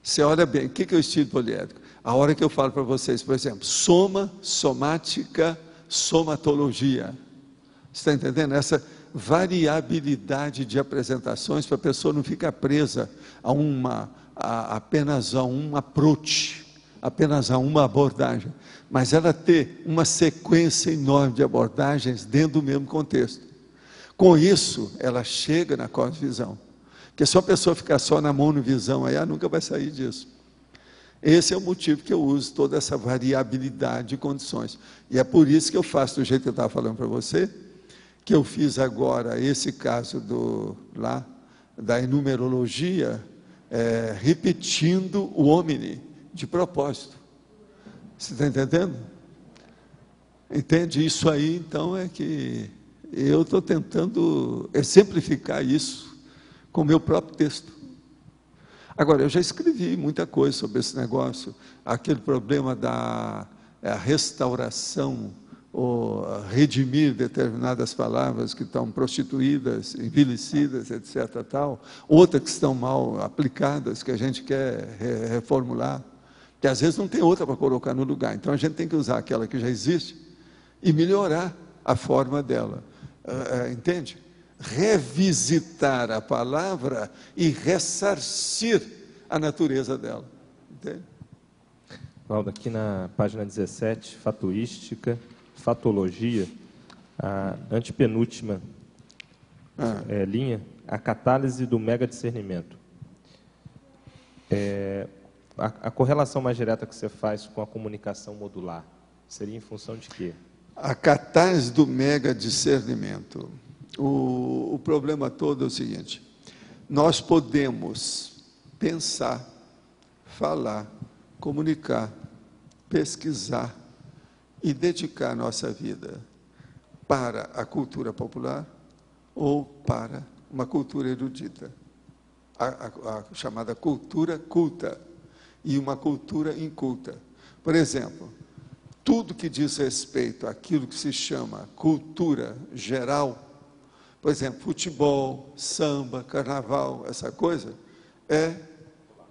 Você olha bem, o que é o estilo poliédrico? A hora que eu falo para vocês, por exemplo, soma, somática, somatologia. Você está entendendo? Essa variabilidade de apresentações para a pessoa não ficar presa apenas a um approach, apenas a uma abordagem, mas ela ter uma sequência enorme de abordagens dentro do mesmo contexto. Com isso, ela chega na cosmovisão. Porque se a pessoa ficar só na monovisão, aí ela nunca vai sair disso. Esse é o motivo que eu uso toda essa variabilidade de condições. E é por isso que eu faço do jeito que eu estava falando para você, que eu fiz agora esse caso da enumerologia, repetindo o homine, de propósito. Você está entendendo? Entende? Isso aí, então, é que eu estou tentando exemplificar isso com o meu próprio texto. Agora, eu já escrevi muita coisa sobre esse negócio, aquele problema da restauração, ou redimir determinadas palavras que estão prostituídas, envelhecidas, etc. Tal, outras que estão mal aplicadas, que a gente quer reformular, que às vezes não tem outra para colocar no lugar. Então a gente tem que usar aquela que já existe e melhorar a forma dela. Entende? Revisitar a palavra e ressarcir a natureza dela. Entende? Valdo, aqui na página 17, fatuística, fatologia, a antepenúltima linha, a catálise do megadiscernimento. A correlação mais direta que você faz com a comunicação modular seria em função de quê? A catálise do megadiscernimento. O problema todo é o seguinte: nós podemos pensar, falar, comunicar, pesquisar e dedicar nossa vida para a cultura popular ou para uma cultura erudita, a chamada cultura culta e uma cultura inculta. Por exemplo, tudo que diz respeito àquilo que se chama cultura geral, por exemplo, futebol, samba, carnaval, essa coisa, é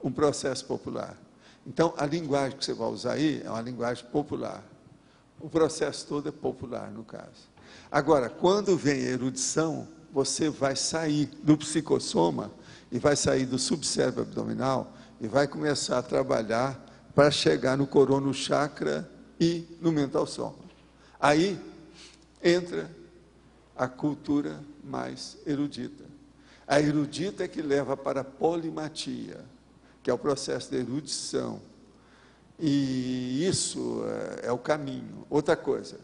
um processo popular. Então, a linguagem que você vai usar aí é uma linguagem popular. O processo todo é popular, no caso. Agora, quando vem a erudição, você vai sair do psicossoma e vai sair do subcérebro abdominal e vai começar a trabalhar para chegar no corono chakra e no mental soma. Aí entra a cultura mais erudita. A erudita é que leva para a polimatia, que é o processo de erudição. E isso é o caminho. Outra coisa,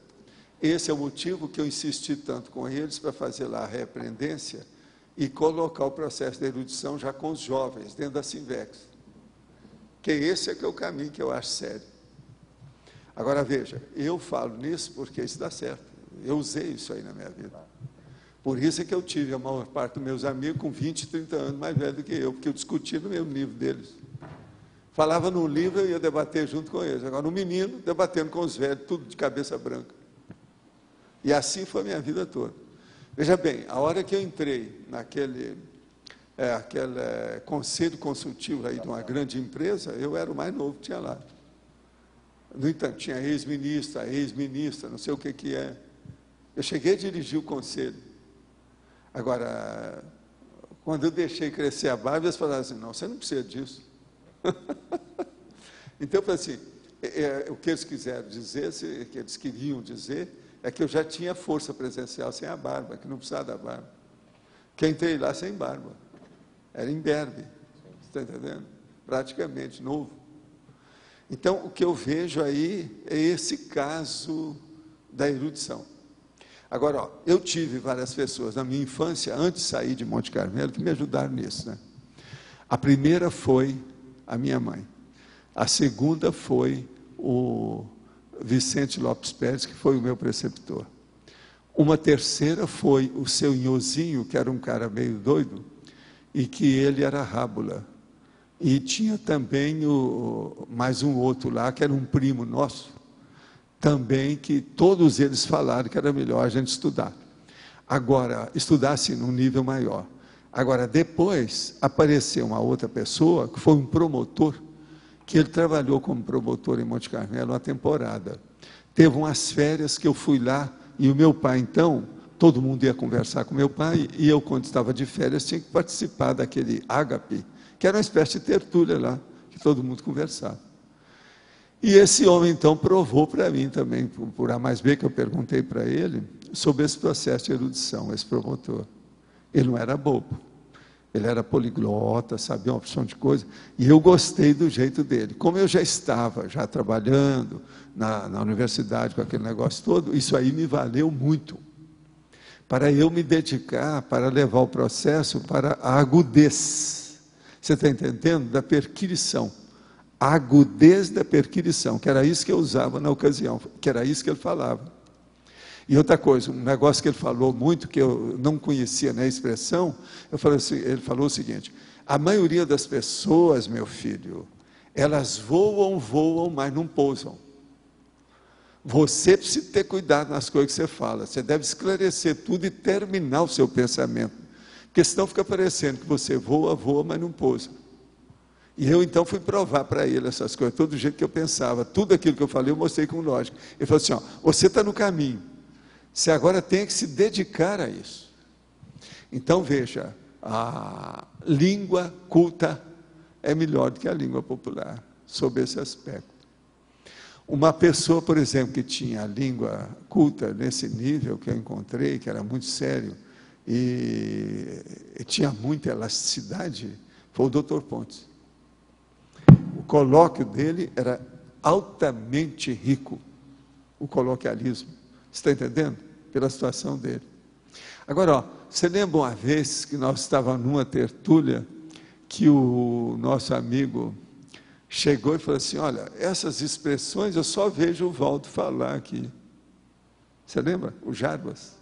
esse é o motivo que eu insisti tanto com eles para fazer lá a reaprendência e colocar o processo de erudição já com os jovens, dentro da Sinvex. Que esse é que é o caminho que eu acho sério. Agora, veja, eu falo nisso porque isso dá certo. Eu usei isso aí na minha vida. Por isso é que eu tive a maior parte dos meus amigos com 20, 30 anos mais velho do que eu, porque eu discutia no mesmo livro deles. Falava num livro, eu ia debater junto com eles. Agora, no menino, debatendo com os velhos, tudo de cabeça branca. E assim foi a minha vida toda. Veja bem, a hora que eu entrei naquele aquele conselho consultivo aí de uma grande empresa, eu era o mais novo que tinha lá. No entanto, tinha ex-ministra, ex-ministra, não sei o que é. Eu cheguei a dirigir o conselho. Agora, quando eu deixei crescer a barba, eles falaram assim, não, você não precisa disso. Então, eu falei assim, o que eles quiseram dizer, o que eles queriam dizer, é que eu já tinha força presencial sem a barba, que não precisava da barba. Que eu entrei lá sem barba. Era imberbe, está entendendo? Praticamente novo. Então, o que eu vejo aí é esse caso da erudição. Agora, ó, eu tive várias pessoas na minha infância, antes de sair de Monte Carmelo, que me ajudaram nisso, né? A primeira foi a minha mãe. A segunda foi o Vicente Lopes Pérez, que foi o meu preceptor. Uma terceira foi o seu Nhozinho, que era um cara meio doido, e que ele era rábula. E tinha também mais um outro lá, que era um primo nosso, também, que todos eles falaram que era melhor a gente estudar. Agora, estudar assim, num nível maior. Agora, depois, apareceu uma outra pessoa, que foi um promotor, que ele trabalhou como promotor em Monte Carmelo uma temporada. Teve umas férias que eu fui lá, e o meu pai, então, todo mundo ia conversar com meu pai, e eu, quando estava de férias, tinha que participar daquele ágape, que era uma espécie de tertúlia lá, que todo mundo conversava. E esse homem, então, provou para mim também, por A mais B, que eu perguntei para ele, sobre esse processo de erudição, esse promotor. Ele não era bobo, ele era poliglota, sabia uma opção de coisa, e eu gostei do jeito dele. Como eu já estava trabalhando na universidade com aquele negócio todo, isso aí me valeu muito, para eu me dedicar, para levar o processo para a agudez. Você está entendendo? Da perquirição. A agudez da perquirição, que era isso que eu usava na ocasião, que era isso que ele falava. E outra coisa, um negócio que ele falou muito, que eu não conhecia na expressão, ele falou o seguinte, a maioria das pessoas, meu filho, elas voam, mas não pousam. Você precisa ter cuidado nas coisas que você fala, você deve esclarecer tudo e terminar o seu pensamento, porque senão fica parecendo que você voa, mas não pousa. E eu então fui provar para ele essas coisas, todo jeito que eu pensava, tudo aquilo que eu falei eu mostrei com lógica. Ele falou assim, ó, você está no caminho, você agora tem que se dedicar a isso. Então veja, a língua culta é melhor do que a língua popular, sob esse aspecto. Uma pessoa, por exemplo, que tinha a língua culta nesse nível que eu encontrei, que era muito sério, e tinha muita elasticidade, foi o Dr. Pontes. O colóquio dele era altamente rico, o coloquialismo. Você está entendendo? Pela situação dele. Agora, ó, você lembra uma vez que nós estávamos numa tertúlia, que o nosso amigo chegou e falou assim, olha, essas expressões eu só vejo o Valdo falar aqui. Você lembra? O Jarbas.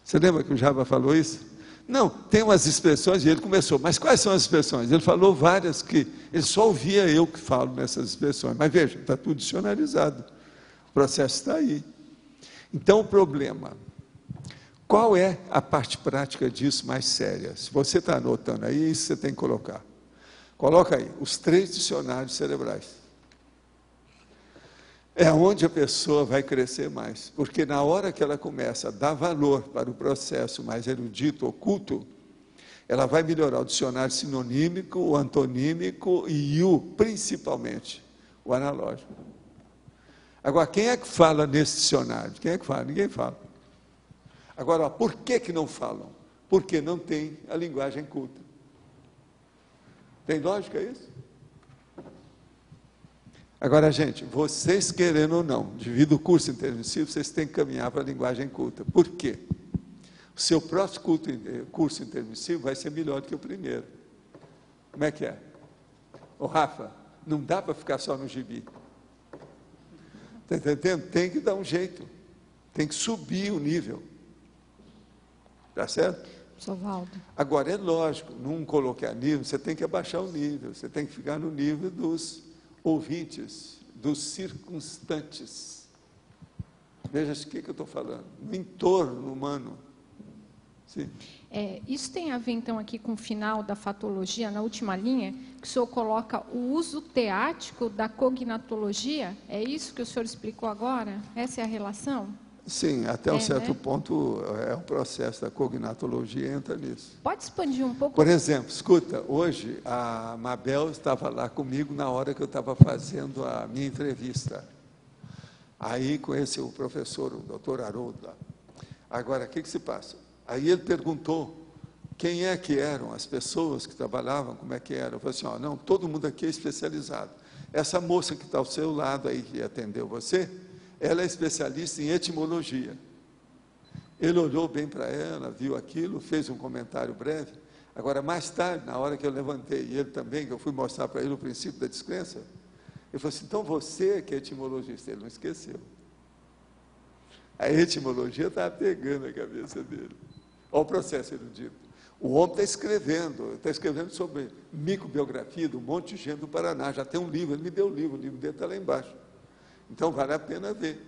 Você lembra que o Jarbas falou isso? Não, tem umas expressões, e ele começou, mas quais são as expressões? Ele falou várias que ele só ouvia eu que falo nessas expressões, mas veja, está tudo dicionarizado, o processo está aí. Então o problema, qual é a parte prática disso mais séria? Se você está anotando aí, isso você tem que colocar. Coloca aí, os 3 dicionários cerebrais. É onde a pessoa vai crescer mais, porque na hora que ela começa a dar valor para o processo mais erudito, oculto, ela vai melhorar o dicionário sinonímico, o antonímico e principalmente, o analógico. Agora, quem é que fala nesse dicionário? Quem é que fala? Ninguém fala. Agora, por que não falam? Porque não tem a linguagem culta. Tem lógica isso? Agora, gente, vocês querendo ou não, devido ao curso intermissivo, vocês têm que caminhar para a linguagem culta. Por quê? O seu próximo curso intermissivo vai ser melhor do que o primeiro. Como é que é? Ô Rafa, não dá para ficar só no gibi. Está entendendo? Tem que dar um jeito. Tem que subir o nível. Tá certo? Sovaldo. Agora, é lógico, não colocar nível, você tem que abaixar o nível. Você tem que ficar no nível dos ouvintes, dos circunstantes. Veja o que eu estou falando. No entorno humano. Sim. Isso tem a ver, então, aqui com o final da fatologia, na última linha, que o senhor coloca o uso teático da cognatologia? É isso que o senhor explicou agora? Essa é a relação? Sim, até um certo ponto, o processo da cognatologia entra nisso. Pode expandir um pouco? Por exemplo, escuta, hoje a Mabel estava lá comigo na hora que eu estava fazendo a minha entrevista. Aí conheci o professor, o doutor Haroldo lá. Agora, o que se passa? Aí ele perguntou quem é que eram as pessoas que trabalhavam, como é que eram. Eu falei assim, não, todo mundo aqui é especializado. Essa moça que está ao seu lado aí, que atendeu você, ela é especialista em etimologia. Ele olhou bem para ela, viu aquilo, fez um comentário breve. Agora, mais tarde, na hora que eu levantei, e ele também, que eu fui mostrar para ele o princípio da descrença, ele falou assim, então você que é etimologista. Ele não esqueceu. A etimologia estava pegando a cabeça dele. Olha o processo erudito. O homem está escrevendo sobre microbiografia de um monte de gente do Paraná. Já tem um livro, ele me deu o livro dele está lá embaixo. Então, vale a pena ver.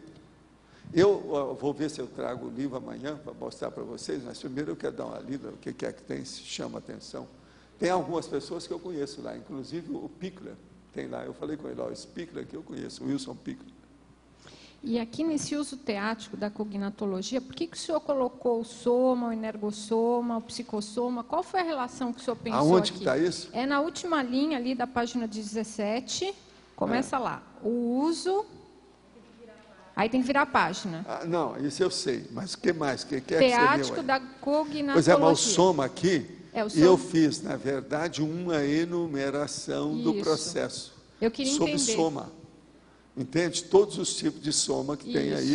Eu vou ver se eu trago o livro amanhã para mostrar para vocês, mas primeiro eu quero dar uma lida, o que é que tem, se chama atenção. Tem algumas pessoas que eu conheço lá, inclusive o Pickler, tem lá, eu falei com ele, esse Pickler que eu conheço, o Wilson Pickler. E aqui nesse uso teático da cognatologia, por que o senhor colocou o soma, o energossoma, o psicossoma? Qual foi a relação que o senhor pensou Aonde aqui? que está isso? É na última linha ali da página 17, começa lá, o uso... Aí tem que virar a página. Não, isso eu sei, mas o que mais? Que teático da cognatologia. Pois é, mas o soma aqui, o soma. Eu fiz, na verdade, uma enumeração do processo. Eu queria sobre entender. soma. Entende? Todos os tipos de soma que tem aí,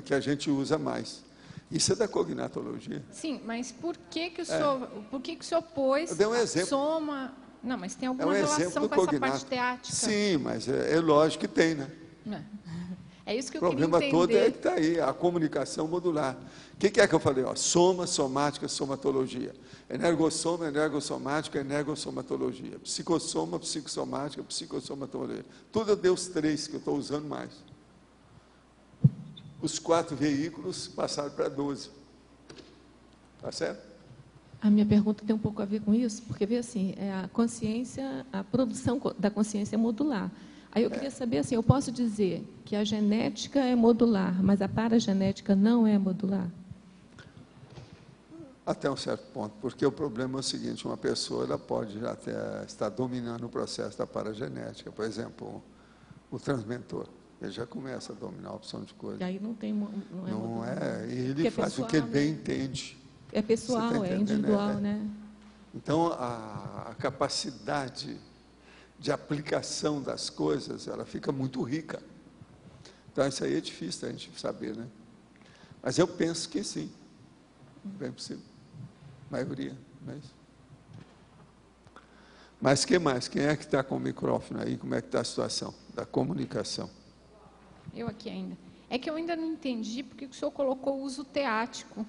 que a gente usa mais. Isso é da cognatologia. Sim, mas por que o senhor pôs eu dei um exemplo. soma... Não, mas tem alguma relação com essa parte teática? Sim, mas é lógico que tem, né? É isso que eu queria entender. O problema todo é que está aí, a comunicação modular. O que é que eu falei? Soma, somática, somatologia. Energossoma, energossomática, energossomatologia. Psicossoma, psicossomática, psicossomatologia. Tudo eu dei os 3 que eu estou usando mais. Os 4 veículos passaram para 12. Tá certo? A minha pergunta tem um pouco a ver com isso, porque, vê assim, a consciência, a produção da consciência é modular. Aí eu queria saber, assim, eu posso dizer que a genética é modular, mas a paragenética não é modular? Até um certo ponto, porque o problema é o seguinte, uma pessoa ela pode até estar dominando o processo da paragenética, por exemplo, o transmentor, ele já começa a dominar a opção de coisa. E aí não tem, não é modular. Ele faz pessoal, o que ele bem entende. É pessoal, é individual, né? Então, a capacidade de aplicação das coisas, ela fica muito rica. Então, isso aí é difícil a gente saber, né? Mas eu penso que sim, bem possível. A maioria, não é isso? Mas que mais? Quem é que está com o microfone aí? Como é que está a situação da comunicação? Eu aqui ainda. É que eu ainda não entendi porque o senhor colocou o uso teático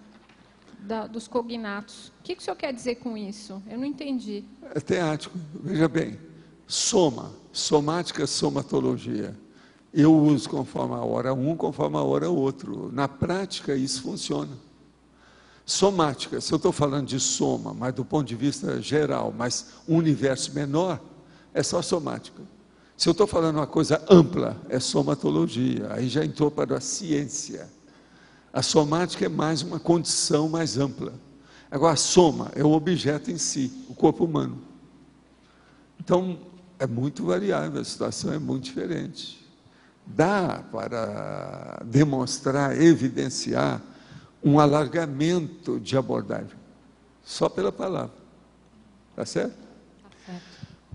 dos cognatos. O que o senhor quer dizer com isso? Eu não entendi. É teático, veja bem. Soma, somática, somatologia. Eu uso conforme a hora um, conforme a hora outro. Na prática, isso funciona. Somática, se eu estou falando de soma, mas do ponto de vista geral, mas um universo menor, é só somática. Se eu estou falando uma coisa ampla, é somatologia, aí já entrou para a ciência. A somática é mais uma condição mais ampla. Agora, a soma é o objeto em si, o corpo humano. Então, é muito variável, a situação é muito diferente. Dá para demonstrar, evidenciar um alargamento de abordagem, só pela palavra. Está certo? Tá certo.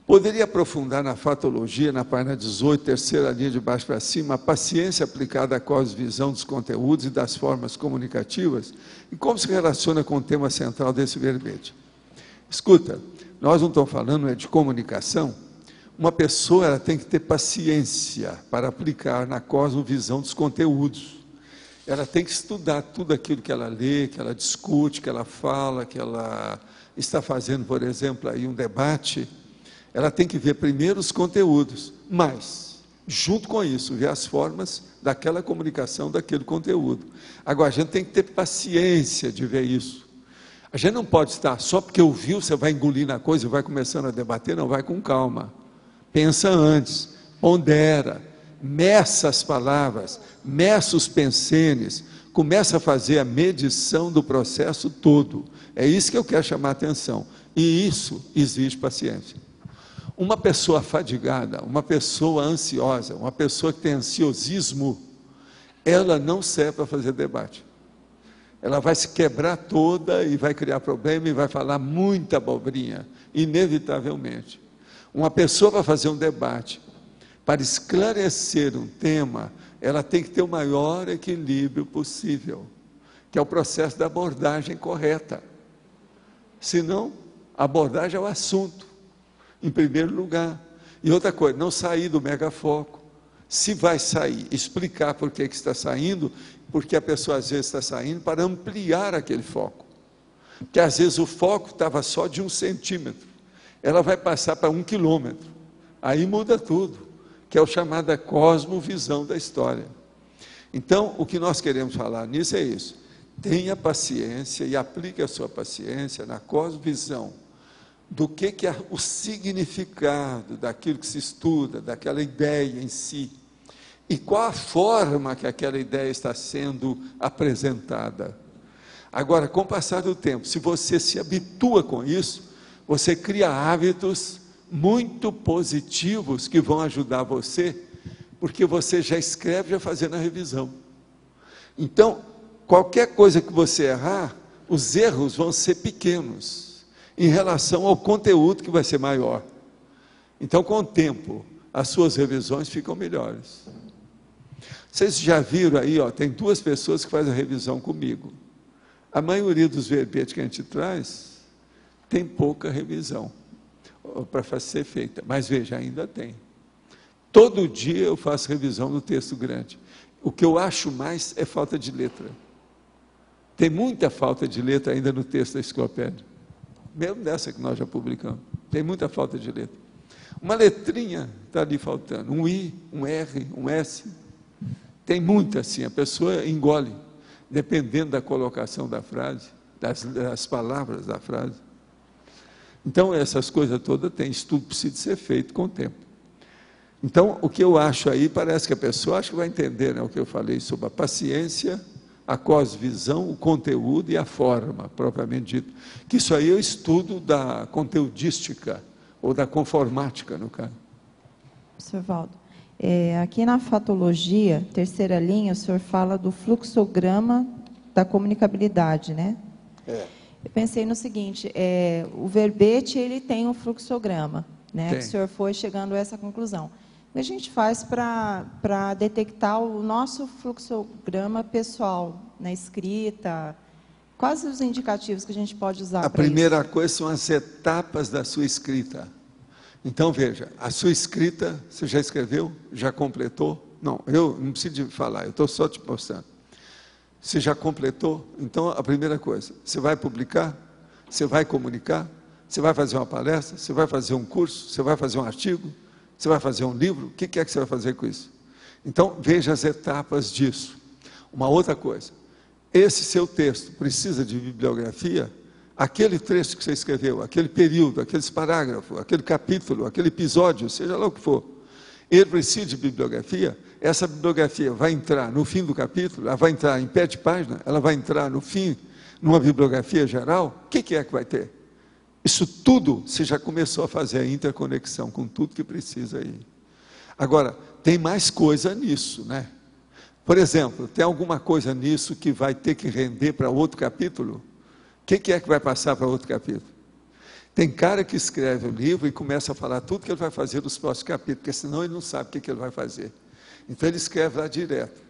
Poderia aprofundar na fatologia, na página 18, terceira linha de baixo para cima, a paciência aplicada à cosmovisão dos conteúdos e das formas comunicativas e como se relaciona com o tema central desse verbete. Escuta, nós não estamos falando de comunicação. Uma pessoa ela tem que ter paciência para aplicar na cosmovisão dos conteúdos. Ela tem que estudar tudo aquilo que ela lê, que ela discute, que ela fala, que ela está fazendo, por exemplo, aí um debate. Ela tem que ver primeiro os conteúdos, mas, junto com isso, ver as formas daquela comunicação, daquele conteúdo. Agora, a gente tem que ter paciência de ver isso. A gente não pode estar, só porque ouviu, você vai engolir na coisa e vai começando a debater, não, vai com calma. Pensa antes, pondera, meça as palavras, meça os pensenes, começa a fazer a medição do processo todo. É isso que eu quero chamar a atenção. E isso exige paciência. Uma pessoa fadigada, uma pessoa ansiosa, uma pessoa que tem ansiosismo, ela não serve para fazer debate. Ela vai se quebrar toda e vai criar problema e vai falar muita abobrinha, inevitavelmente. Uma pessoa para fazer um debate, para esclarecer um tema, ela tem que ter o maior equilíbrio possível, que é o processo da abordagem correta. Senão, a abordagem é o assunto, em primeiro lugar. E outra coisa, não sair do megafoco. Se vai sair, explicar por que está saindo, porque a pessoa às vezes está saindo para ampliar aquele foco. Porque às vezes o foco estava só de 1 centímetro. Ela vai passar para 1 quilômetro. Aí muda tudo, que é o chamado cosmovisão da história. Então, o que nós queremos falar nisso é isso. Tenha paciência e aplique a sua paciência na cosmovisão do que é o significado daquilo que se estuda, daquela ideia em si, e qual a forma que aquela ideia está sendo apresentada. Agora, com o passar do tempo, se você se habitua com isso, você cria hábitos muito positivos que vão ajudar você, porque você já escreve já fazendo a revisão. Então, qualquer coisa que você errar, os erros vão ser pequenos em relação ao conteúdo que vai ser maior. Então, com o tempo, as suas revisões ficam melhores. Vocês já viram aí, tem 2 pessoas que fazem a revisão comigo. A maioria dos verbetes que a gente traz tem pouca revisão para ser feita, mas veja, ainda tem. Todo dia eu faço revisão no texto grande. O que eu acho mais é falta de letra. Tem muita falta de letra ainda no texto da enciclopédia. Mesmo dessa que nós já publicamos. Tem muita falta de letra. Uma letrinha está ali faltando. Um I, um R, um S. Tem muita assim. A pessoa engole, dependendo da colocação da frase, das palavras da frase. Então, essas coisas todas tem estudo, precisa ser feito com o tempo. Então, o que eu acho aí, parece que a pessoa acho que vai entender, né, o que eu falei sobre a paciência, a cosmovisão, o conteúdo e a forma, propriamente dito. Que isso aí é o estudo da conteudística, ou da conformática, no caso. Sr. Valdo, aqui na fatologia, terceira linha, o senhor fala do fluxograma da comunicabilidade, né? Eu pensei no seguinte, o verbete, ele tem um fluxograma, né? Que o senhor foi chegando a essa conclusão. O que a gente faz para detectar o nosso fluxograma pessoal, na escrita? Quais os indicativos que a gente pode usar? A primeira coisa são as etapas da sua escrita. Então, veja, a sua escrita, você já escreveu? Já completou? Não, eu não preciso de falar, eu estou só te mostrando. Você já completou? Então, a primeira coisa, você vai publicar? Você vai comunicar? Você vai fazer uma palestra? Você vai fazer um curso? Você vai fazer um artigo? Você vai fazer um livro? O que é que você vai fazer com isso? Então, veja as etapas disso. Uma outra coisa, esse seu texto precisa de bibliografia? aquele trecho que você escreveu, aquele período, aqueles parágrafos, aquele capítulo, aquele episódio, seja lá o que for, ele precisa de bibliografia. Essa bibliografia vai entrar no fim do capítulo, ela vai entrar em pé de página, ela vai entrar no fim, numa bibliografia geral. O que é que vai ter? Isso tudo você já começou a fazer a interconexão com tudo que precisa aí. Agora, tem mais coisa nisso, né? Por exemplo, tem alguma coisa nisso que vai ter que render para outro capítulo? O que é que vai passar para outro capítulo? Tem cara que escreve o livro e começa a falar tudo que ele vai fazer nos próximos capítulos, porque senão ele não sabe o que ele vai fazer. Então ele escreve lá direto.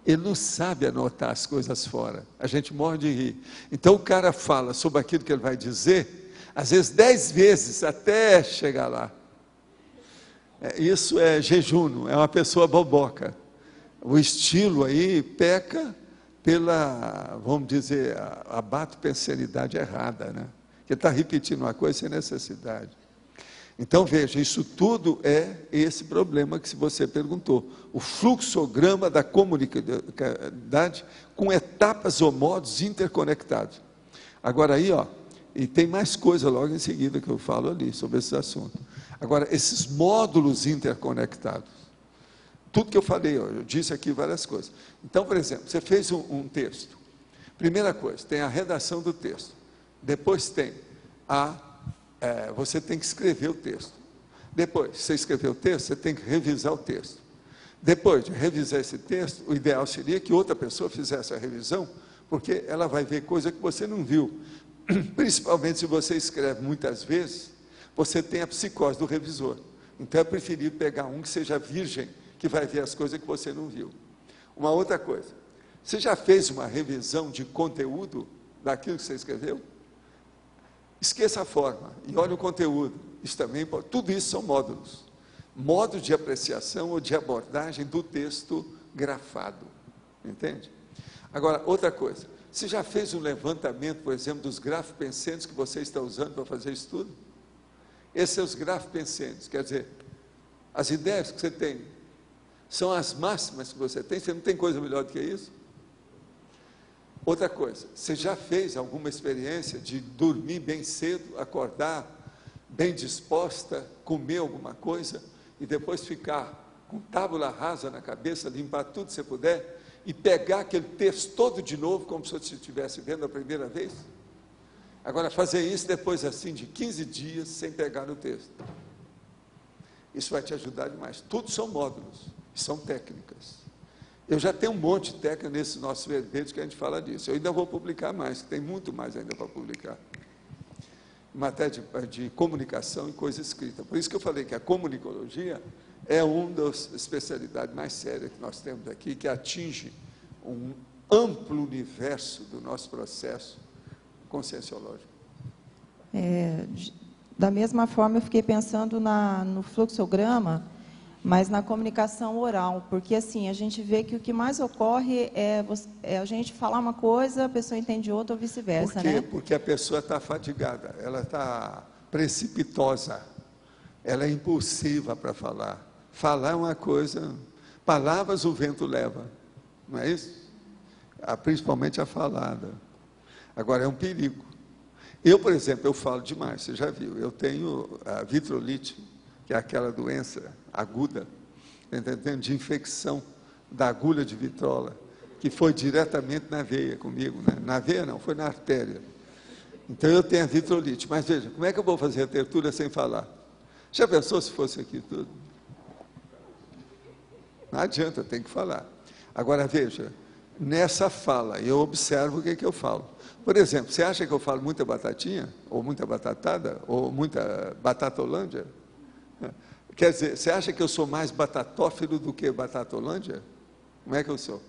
Ele não sabe anotar as coisas fora. A gente morre de rir. Então o cara fala sobre aquilo que ele vai dizer, às vezes 10 vezes até chegar lá. Isso é jejum, é uma pessoa boboca. O estilo aí peca pela, vamos dizer, a bate-pensanidade errada, né? Que está repetindo uma coisa sem necessidade. Então, veja, isso tudo é esse problema que você perguntou. O fluxograma da comunicabilidade com etapas ou modos interconectados. Agora aí, ó, e tem mais coisa logo em seguida que eu falo ali sobre esse assunto. Agora, esses módulos interconectados. Tudo que eu falei, eu disse aqui várias coisas. Então, por exemplo, você fez um texto. Primeira coisa, tem a redação do texto. Depois tem você tem que escrever o texto. Depois, você escreveu o texto, você tem que revisar o texto. Depois de revisar esse texto, o ideal seria que outra pessoa fizesse a revisão, porque ela vai ver coisa que você não viu. Principalmente se você escreve muitas vezes, você tem a psicose do revisor. Então é preferível pegar um que seja virgem, que vai ver as coisas que você não viu. Uma outra coisa, você já fez uma revisão de conteúdo daquilo que você escreveu? Esqueça a forma e olhe o conteúdo. Isso também pode, tudo isso são módulos. Modos de apreciação ou de abordagem do texto grafado. Entende? Agora, outra coisa, você já fez um levantamento, por exemplo, dos grafo-pensantes que você está usando para fazer estudo? Esses são os grafo-pensantes, quer dizer, as ideias que você tem são as máximas que você não tem coisa melhor do que isso? Outra coisa, você já fez alguma experiência de dormir bem cedo, acordar bem disposta, comer alguma coisa e depois ficar com tábula rasa na cabeça, limpar tudo que você puder e pegar aquele texto todo de novo, como se você estivesse vendo a primeira vez? Agora, fazer isso depois assim de 15 dias sem pegar no texto. Isso vai te ajudar demais. Tudo são módulos, são técnicas. Eu já tenho um monte de técnica nesse nosso verbete que a gente fala disso. Eu ainda vou publicar mais, tem muito mais ainda para publicar. Em matéria de comunicação e coisa escrita. Por isso que eu falei que a comunicologia é uma das especialidades mais sérias que nós temos aqui, que atinge um amplo universo do nosso processo conscienciológico. Da mesma forma, eu fiquei pensando no fluxograma, mas na comunicação oral, porque assim, a gente vê que o que mais ocorre é a gente falar uma coisa, a pessoa entende outra ou vice-versa. Por quê? Né? Porque a pessoa está fadigada, ela está precipitosa, ela é impulsiva para falar. Falar é uma coisa, palavras o vento leva, não é isso? Principalmente a falada. Agora, é um perigo. Eu, por exemplo, eu falo demais, você já viu, eu tenho a vitrolite, que é aquela doença aguda, entendendo, de infecção da agulha de vitrola, que foi diretamente na veia comigo, né? Na veia não, foi na artéria. Então eu tenho a vitrolite, mas veja, como é que eu vou fazer a tertúlia sem falar? Já pensou se fosse aqui tudo? Não adianta, eu tenho que falar. Agora veja, nessa fala, eu observo o que eu falo. Por exemplo, você acha que eu falo muita batatinha, ou muita batatada, ou muita batatolândia? Quer dizer, você acha que eu sou mais batatófilo do que batatolândia? Como é que eu sou?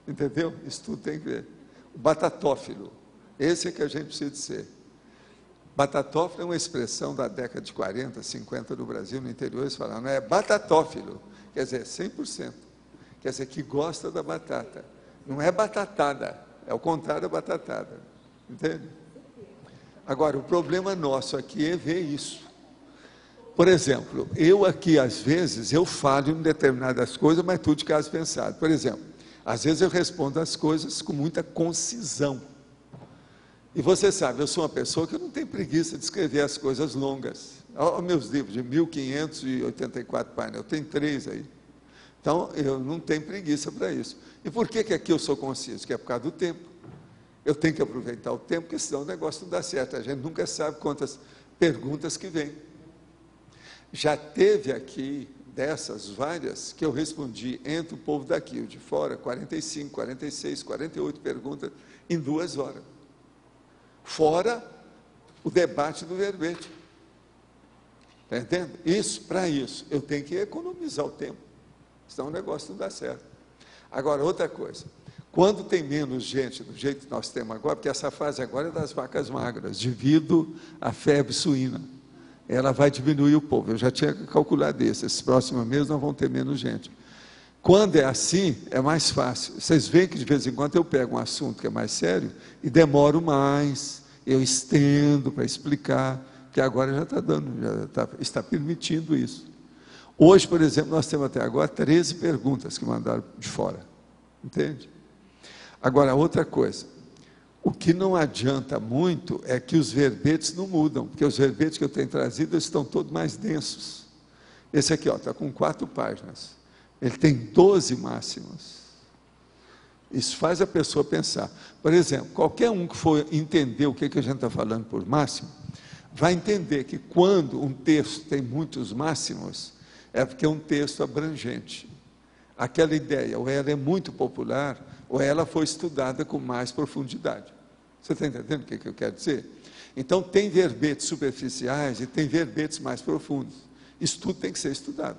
Entendeu? Isso tudo tem que ver. O batatófilo, esse é que a gente precisa de ser. Batatófilo é uma expressão da década de 40, 50 no Brasil, no interior, eles falam, não é batatófilo, quer dizer, 100%. Quer dizer, que gosta da batata. Não é batatada, é o contrário da batatada. Entende? Agora, o problema nosso aqui é ver isso. Por exemplo, eu aqui, às vezes, eu falo em determinadas coisas, mas tudo de caso pensado. Por exemplo, às vezes eu respondo as coisas com muita concisão. E você sabe, eu sou uma pessoa que não tem preguiça de escrever as coisas longas. Olha meus livros de 1584 páginas, eu tenho 3 aí. Então, eu não tenho preguiça para isso. E por que aqui eu sou conciso? Que é por causa do tempo. Eu tenho que aproveitar o tempo, porque senão o negócio não dá certo. A gente nunca sabe quantas perguntas que vêm. Já teve aqui, dessas várias, que eu respondi entre o povo daqui, o de fora, 45, 46, 48 perguntas em 2 horas. Fora o debate do verbete. Está entendendo? Para isso, eu tenho que economizar o tempo. Senão o negócio não dá certo. Agora, outra coisa. Quando tem menos gente, do jeito que nós temos agora, porque essa fase agora é das vacas magras, devido à febre suína. Ela vai diminuir o povo. Eu já tinha que calcular desse. Esses próximos meses nós vamos ter menos gente. Quando é assim, é mais fácil. Vocês veem que de vez em quando eu pego um assunto que é mais sério e demoro mais, eu estendo para explicar, que agora já está dando, está permitindo isso. Hoje, por exemplo, nós temos até agora 13 perguntas que mandaram de fora. Entende? Agora, outra coisa. O que não adianta muito é que os verbetes não mudam, porque os verbetes que eu tenho trazido estão todos mais densos. Esse aqui está com 4 páginas. Ele tem 12 máximos. Isso faz a pessoa pensar. Por exemplo, qualquer um que for entender o que a gente está falando por máximo, vai entender que quando um texto tem muitos máximos, é porque é um texto abrangente. Aquela ideia, ou ela é muito popular, ou ela foi estudada com mais profundidade. Você está entendendo o que eu quero dizer? Então, tem verbetes superficiais e tem verbetes mais profundos. Isso tudo tem que ser estudado.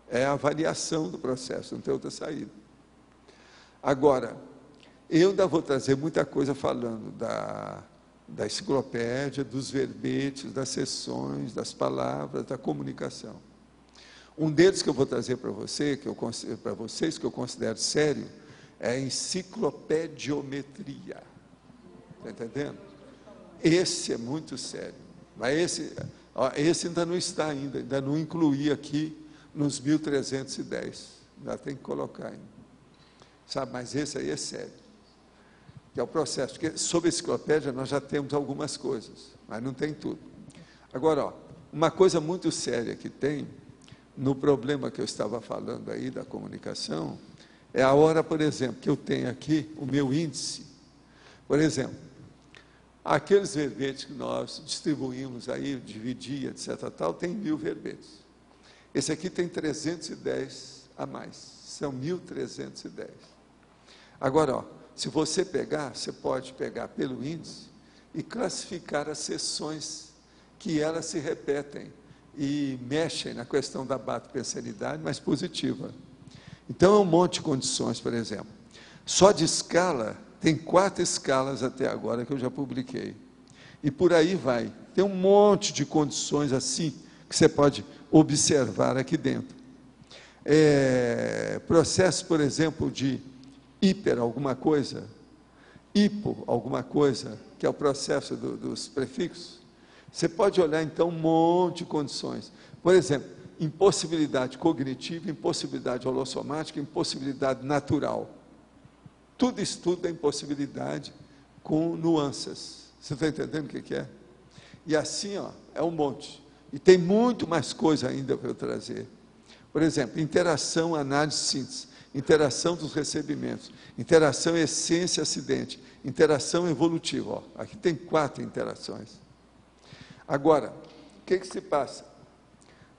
É a avaliação do processo, não tem outra saída. Agora, eu ainda vou trazer muita coisa falando da enciclopédia, dos verbetes, das sessões, das palavras, da comunicação. Um deles que eu vou trazer para vocês, que eu considero sério, é a enciclopediometria. Está entendendo? Esse é muito sério. Mas esse ainda não está ainda não incluí aqui nos 1310. Ainda tem que colocar ainda. Sabe, mas esse aí é sério. Que é o processo. Porque sobre a enciclopédia nós já temos algumas coisas, mas não tem tudo. Agora, uma coisa muito séria que tem, no problema que eu estava falando aí da comunicação, é a hora, por exemplo, que eu tenho aqui o meu índice. Por exemplo, aqueles verbetes que nós distribuímos aí, dividir, etc., tal, tem 1000 verbetes. Esse aqui tem 310 a mais, são 1310. Agora, se você pegar, você pode pegar pelo índice e classificar as seções que elas se repetem e mexem na questão da batopensanidade, mas positiva. Então, é um monte de condições, por exemplo. Só de escala, tem 4 escalas até agora que eu já publiquei. E por aí vai. Tem um monte de condições assim, que você pode observar aqui dentro. Processo, por exemplo, de hiper alguma coisa, hipo alguma coisa, que é o processo dos prefixos. Você pode olhar, então, um monte de condições. Por exemplo, impossibilidade cognitiva, impossibilidade holossomática, impossibilidade natural. Tudo estuda a impossibilidade com nuances. Você está entendendo o que é? E assim, é um monte. E tem muito mais coisa ainda para eu trazer. Por exemplo, interação, análise, síntese. Interação dos recebimentos. Interação, essência, acidente. Interação evolutiva. Aqui tem 4 interações. Agora, o que se passa?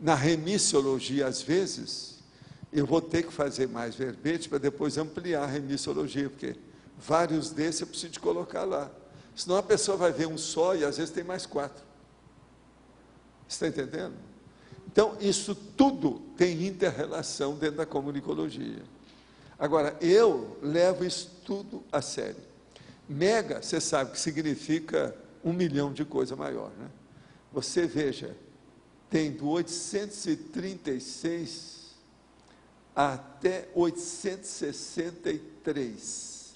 Na remissiologia, às vezes, eu vou ter que fazer mais verbete para depois ampliar a remissiologia, porque vários desses eu preciso de colocar lá. Senão a pessoa vai ver um só e às vezes tem mais 4. Está entendendo? Então, isso tudo tem inter-relação dentro da comunicologia. Agora, eu levo isso tudo a sério. Mega, você sabe que significa 1 milhão de coisa maior, né? Você veja, tem do 836 até 863.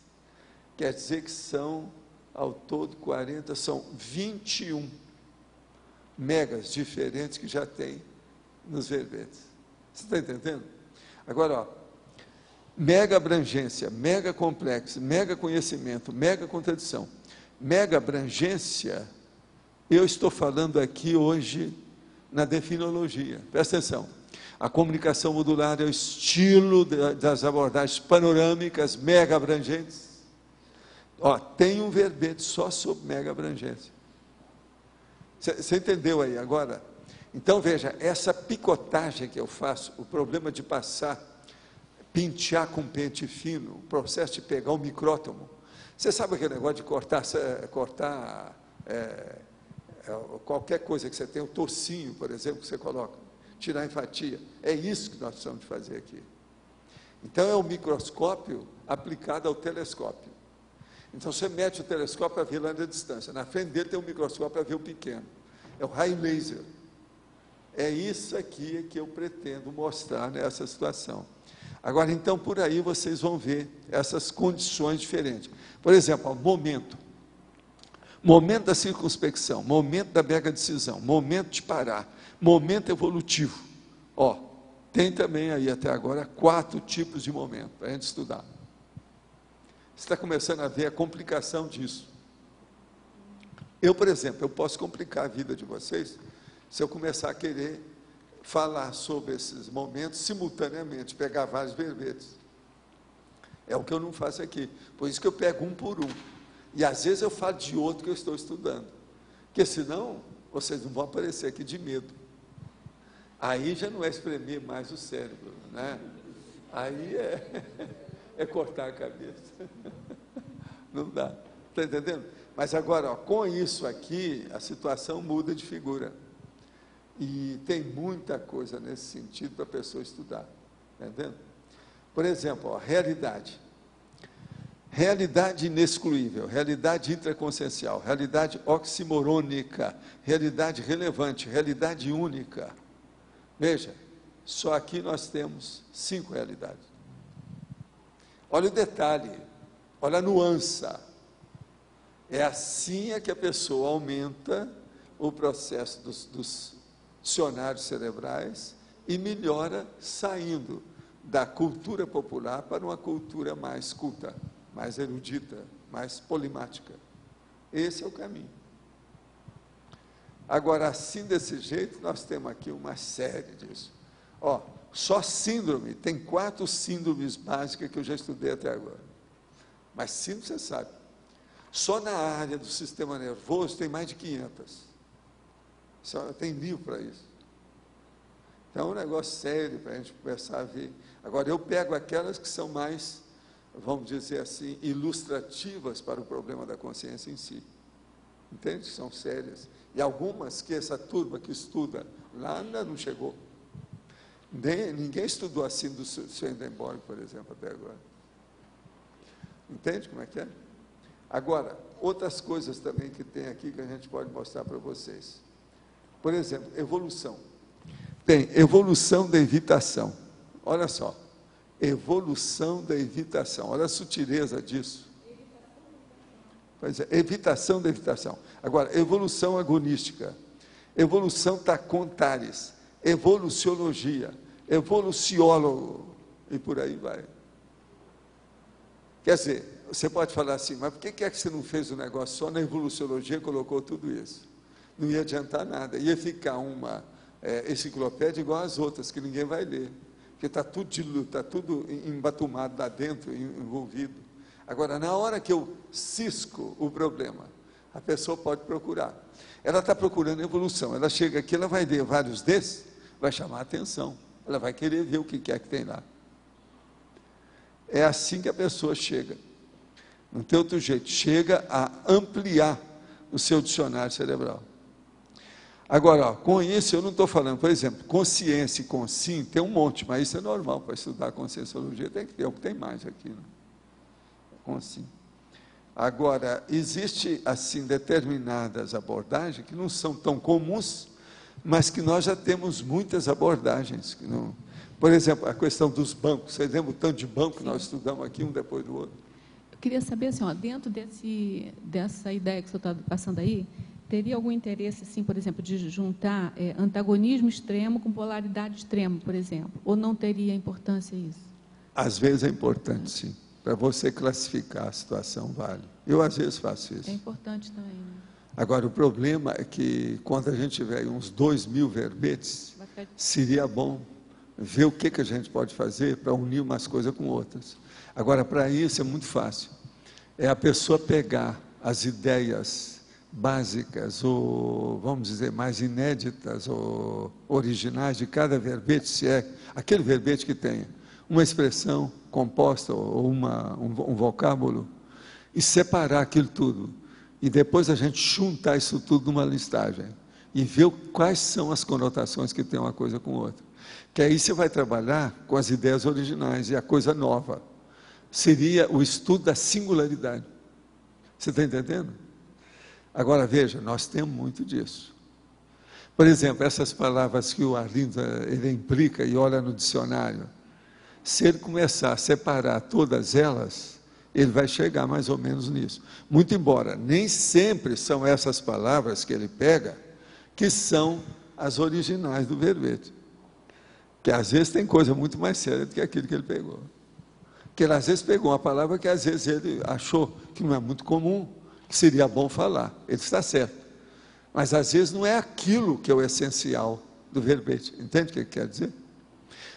Quer dizer que são, ao todo, 40, são 21 megas diferentes que já tem nos verbetes. Você está entendendo? Agora, mega abrangência, mega complexo, mega conhecimento, mega contradição. Mega abrangência, eu estou falando aqui hoje na definologia. Presta atenção. A comunicação modular é o estilo das abordagens panorâmicas mega abrangentes. Ó, tem um verbete só sobre mega abrangência. Você entendeu aí agora? Então, veja, essa picotagem que eu faço, o problema de passar, pentear com pente fino, o processo de pegar o micrótomo. Você sabe aquele negócio de cortar qualquer coisa que você tem, o tocinho, por exemplo, que você coloca, tirar em fatia. É isso que nós precisamos de fazer aqui. Então, é o microscópio aplicado ao telescópio. Então, você mete o telescópio para ver lá na distância. Na frente dele tem um microscópio para ver o pequeno. É o raio laser. É isso aqui que eu pretendo mostrar nessa situação. Agora, então, por aí vocês vão ver essas condições diferentes. Por exemplo, o momento. Momento da circunspecção, momento da mega decisão, momento de parar, momento evolutivo. Ó, tem também aí até agora 4 tipos de momento para a gente estudar. Você está começando a ver a complicação disso. Eu, por exemplo, eu posso complicar a vida de vocês se eu começar a querer falar sobre esses momentos simultaneamente, pegar vários verbetes. É o que eu não faço aqui. Por isso que eu pego um por um. E às vezes eu falo de outro que eu estou estudando. Porque senão, vocês não vão aparecer aqui de medo. Aí já não é espremer mais o cérebro, né? Aí é cortar a cabeça. Não dá. Está entendendo? Mas agora, ó, com isso aqui, a situação muda de figura. E tem muita coisa nesse sentido para a pessoa estudar. Está entendendo? Por exemplo, ó, realidade. Realidade inexcluível, realidade intraconsciencial, realidade oximorônica, realidade relevante, realidade única. Veja, só aqui nós temos 5 realidades. Olha o detalhe, olha a nuance. É assim que a pessoa aumenta o processo dos dicionários cerebrais e melhora saindo da cultura popular para uma cultura mais culta, mais erudita, mais polimática. Esse é o caminho. Agora, assim, desse jeito, nós temos aqui uma série disso. Ó, só síndrome, tem 4 síndromes básicas que eu já estudei até agora. Mas síndrome, você sabe. Só na área do sistema nervoso tem mais de 500. Só tem livro para isso. Então, é um negócio sério para a gente começar a ver. Agora, eu pego aquelas que são mais, vamos dizer assim, ilustrativas para o problema da consciência em si. Entende? São sérias. E algumas que essa turma que estuda lá ainda não chegou. Ninguém estudou assim do Swedenborg, por exemplo, até agora. Entende como é que é? Agora, outras coisas também que tem aqui que a gente pode mostrar para vocês. Por exemplo, evolução. Tem evolução da evitação. Olha só. Evolução da evitação. Olha a sutileza disso. Pois é, evitação da evitação. Agora, evolução agonística. Evolução tacontares. Evoluciologia. Evoluciólogo. E por aí vai. Quer dizer, você pode falar assim, mas por que é que você não fez o negócio só na evoluciologia e colocou tudo isso? Não ia adiantar nada. Ia ficar uma enciclopédia igual às outras, que ninguém vai ler. Porque está tudo embatumado lá dentro, envolvido. Agora, na hora que eu cisco o problema, a pessoa pode procurar. Ela está procurando evolução. Ela chega aqui, ela vai ler vários desses, vai chamar a atenção. Ela vai querer ver o que é que tem lá. É assim que a pessoa chega. Não tem outro jeito. Chega a ampliar o seu dicionário cerebral. Agora, ó, com isso eu não estou falando, por exemplo, consciência e consim, tem um monte, mas isso é normal para estudar conscienciologia, tem que ter, é o que tem mais aqui, né? Consim. Agora, existe assim determinadas abordagens que não são tão comuns, mas que nós já temos muitas abordagens. Que não... Por exemplo, a questão dos bancos. Vocês lembram o tanto de banco que nós estudamos aqui, um depois do outro? Eu queria saber, assim, ó, dentro dessa ideia que o senhor está passando aí, teria algum interesse, assim, por exemplo, de juntar antagonismo extremo com polaridade extrema, por exemplo? Ou não teria importância isso? Às vezes é importante, sim. para você classificar a situação, vale. Eu, às vezes, faço isso. É importante também, né? Agora, o problema é que, quando a gente tiver uns 2.000 verbetes, seria bom ver o que a gente pode fazer para unir umas coisas com outras. Agora, para isso é muito fácil. É a pessoa pegar as ideias básicas, ou, vamos dizer, mais inéditas, ou originais de cada verbete, se é aquele verbete que tenha uma expressão composta, ou um vocábulo, e separar aquilo tudo. E depois a gente juntar isso tudo numa listagem e ver quais são as conotações que tem uma coisa com outra. Que aí você vai trabalhar com as ideias originais e a coisa nova. Seria o estudo da singularidade. Você está entendendo? Agora, veja, nós temos muito disso. Por exemplo, essas palavras que o Arlindo ele implica e olha no dicionário, se ele começar a separar todas elas, ele vai chegar mais ou menos nisso. Muito embora nem sempre são essas palavras que ele pega que são as originais do verbete. Que às vezes tem coisa muito mais séria do que aquilo que ele pegou. Que ele às vezes pegou uma palavra que às vezes ele achou que não é muito comum, que seria bom falar. Ele está certo. Mas às vezes não é aquilo que é o essencial do verbete. Entende o que ele quer dizer?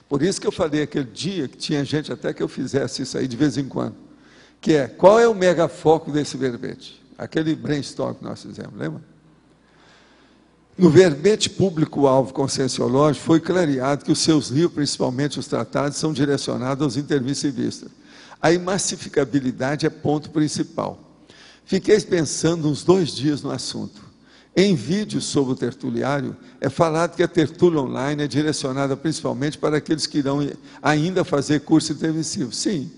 Por isso que eu falei aquele dia que tinha gente até que eu fizesse isso aí de vez em quando. Que é, qual é o megafoco desse verbete? Aquele brainstorm que nós fizemos, lembra? No verbete público-alvo conscienciológico foi clareado que os seus livros, principalmente os tratados, são direcionados aos intermissivistas. A imassificabilidade é ponto principal. Fiquei pensando uns 2 dias no assunto. Em vídeos sobre o tertuliário, é falado que a tertúlia online é direcionada principalmente para aqueles que irão ainda fazer curso intermissivo. Sim,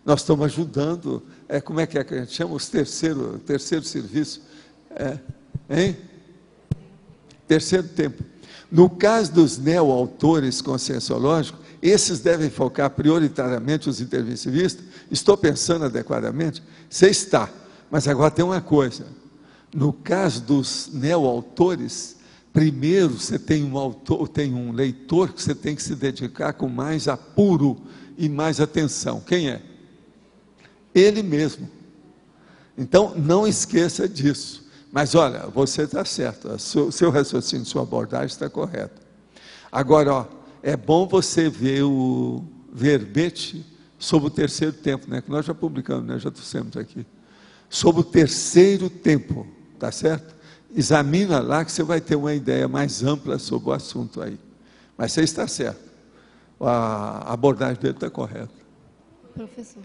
nós estamos ajudando, como é que a gente chama? Os terceiro serviço. Terceiro tempo. No caso dos neo-autores conscienciológicos, esses devem focar prioritariamente os intermissivistas. Estou pensando adequadamente? Você está, mas agora tem uma coisa. No caso dos neo-autores, primeiro você tem um leitor que você tem que se dedicar com mais apuro e mais atenção. Quem é? Ele mesmo. Então, não esqueça disso. Mas olha, você está certo, seu raciocínio, sua abordagem está correta. Agora, é bom você ver o verbete sobre o terceiro tempo, né? Que nós já publicamos, né? Já trouxemos aqui. Sobre o terceiro tempo, tá certo? Examina lá que você vai ter uma ideia mais ampla sobre o assunto aí. Mas você está certo. A abordagem dele está correta. Professor.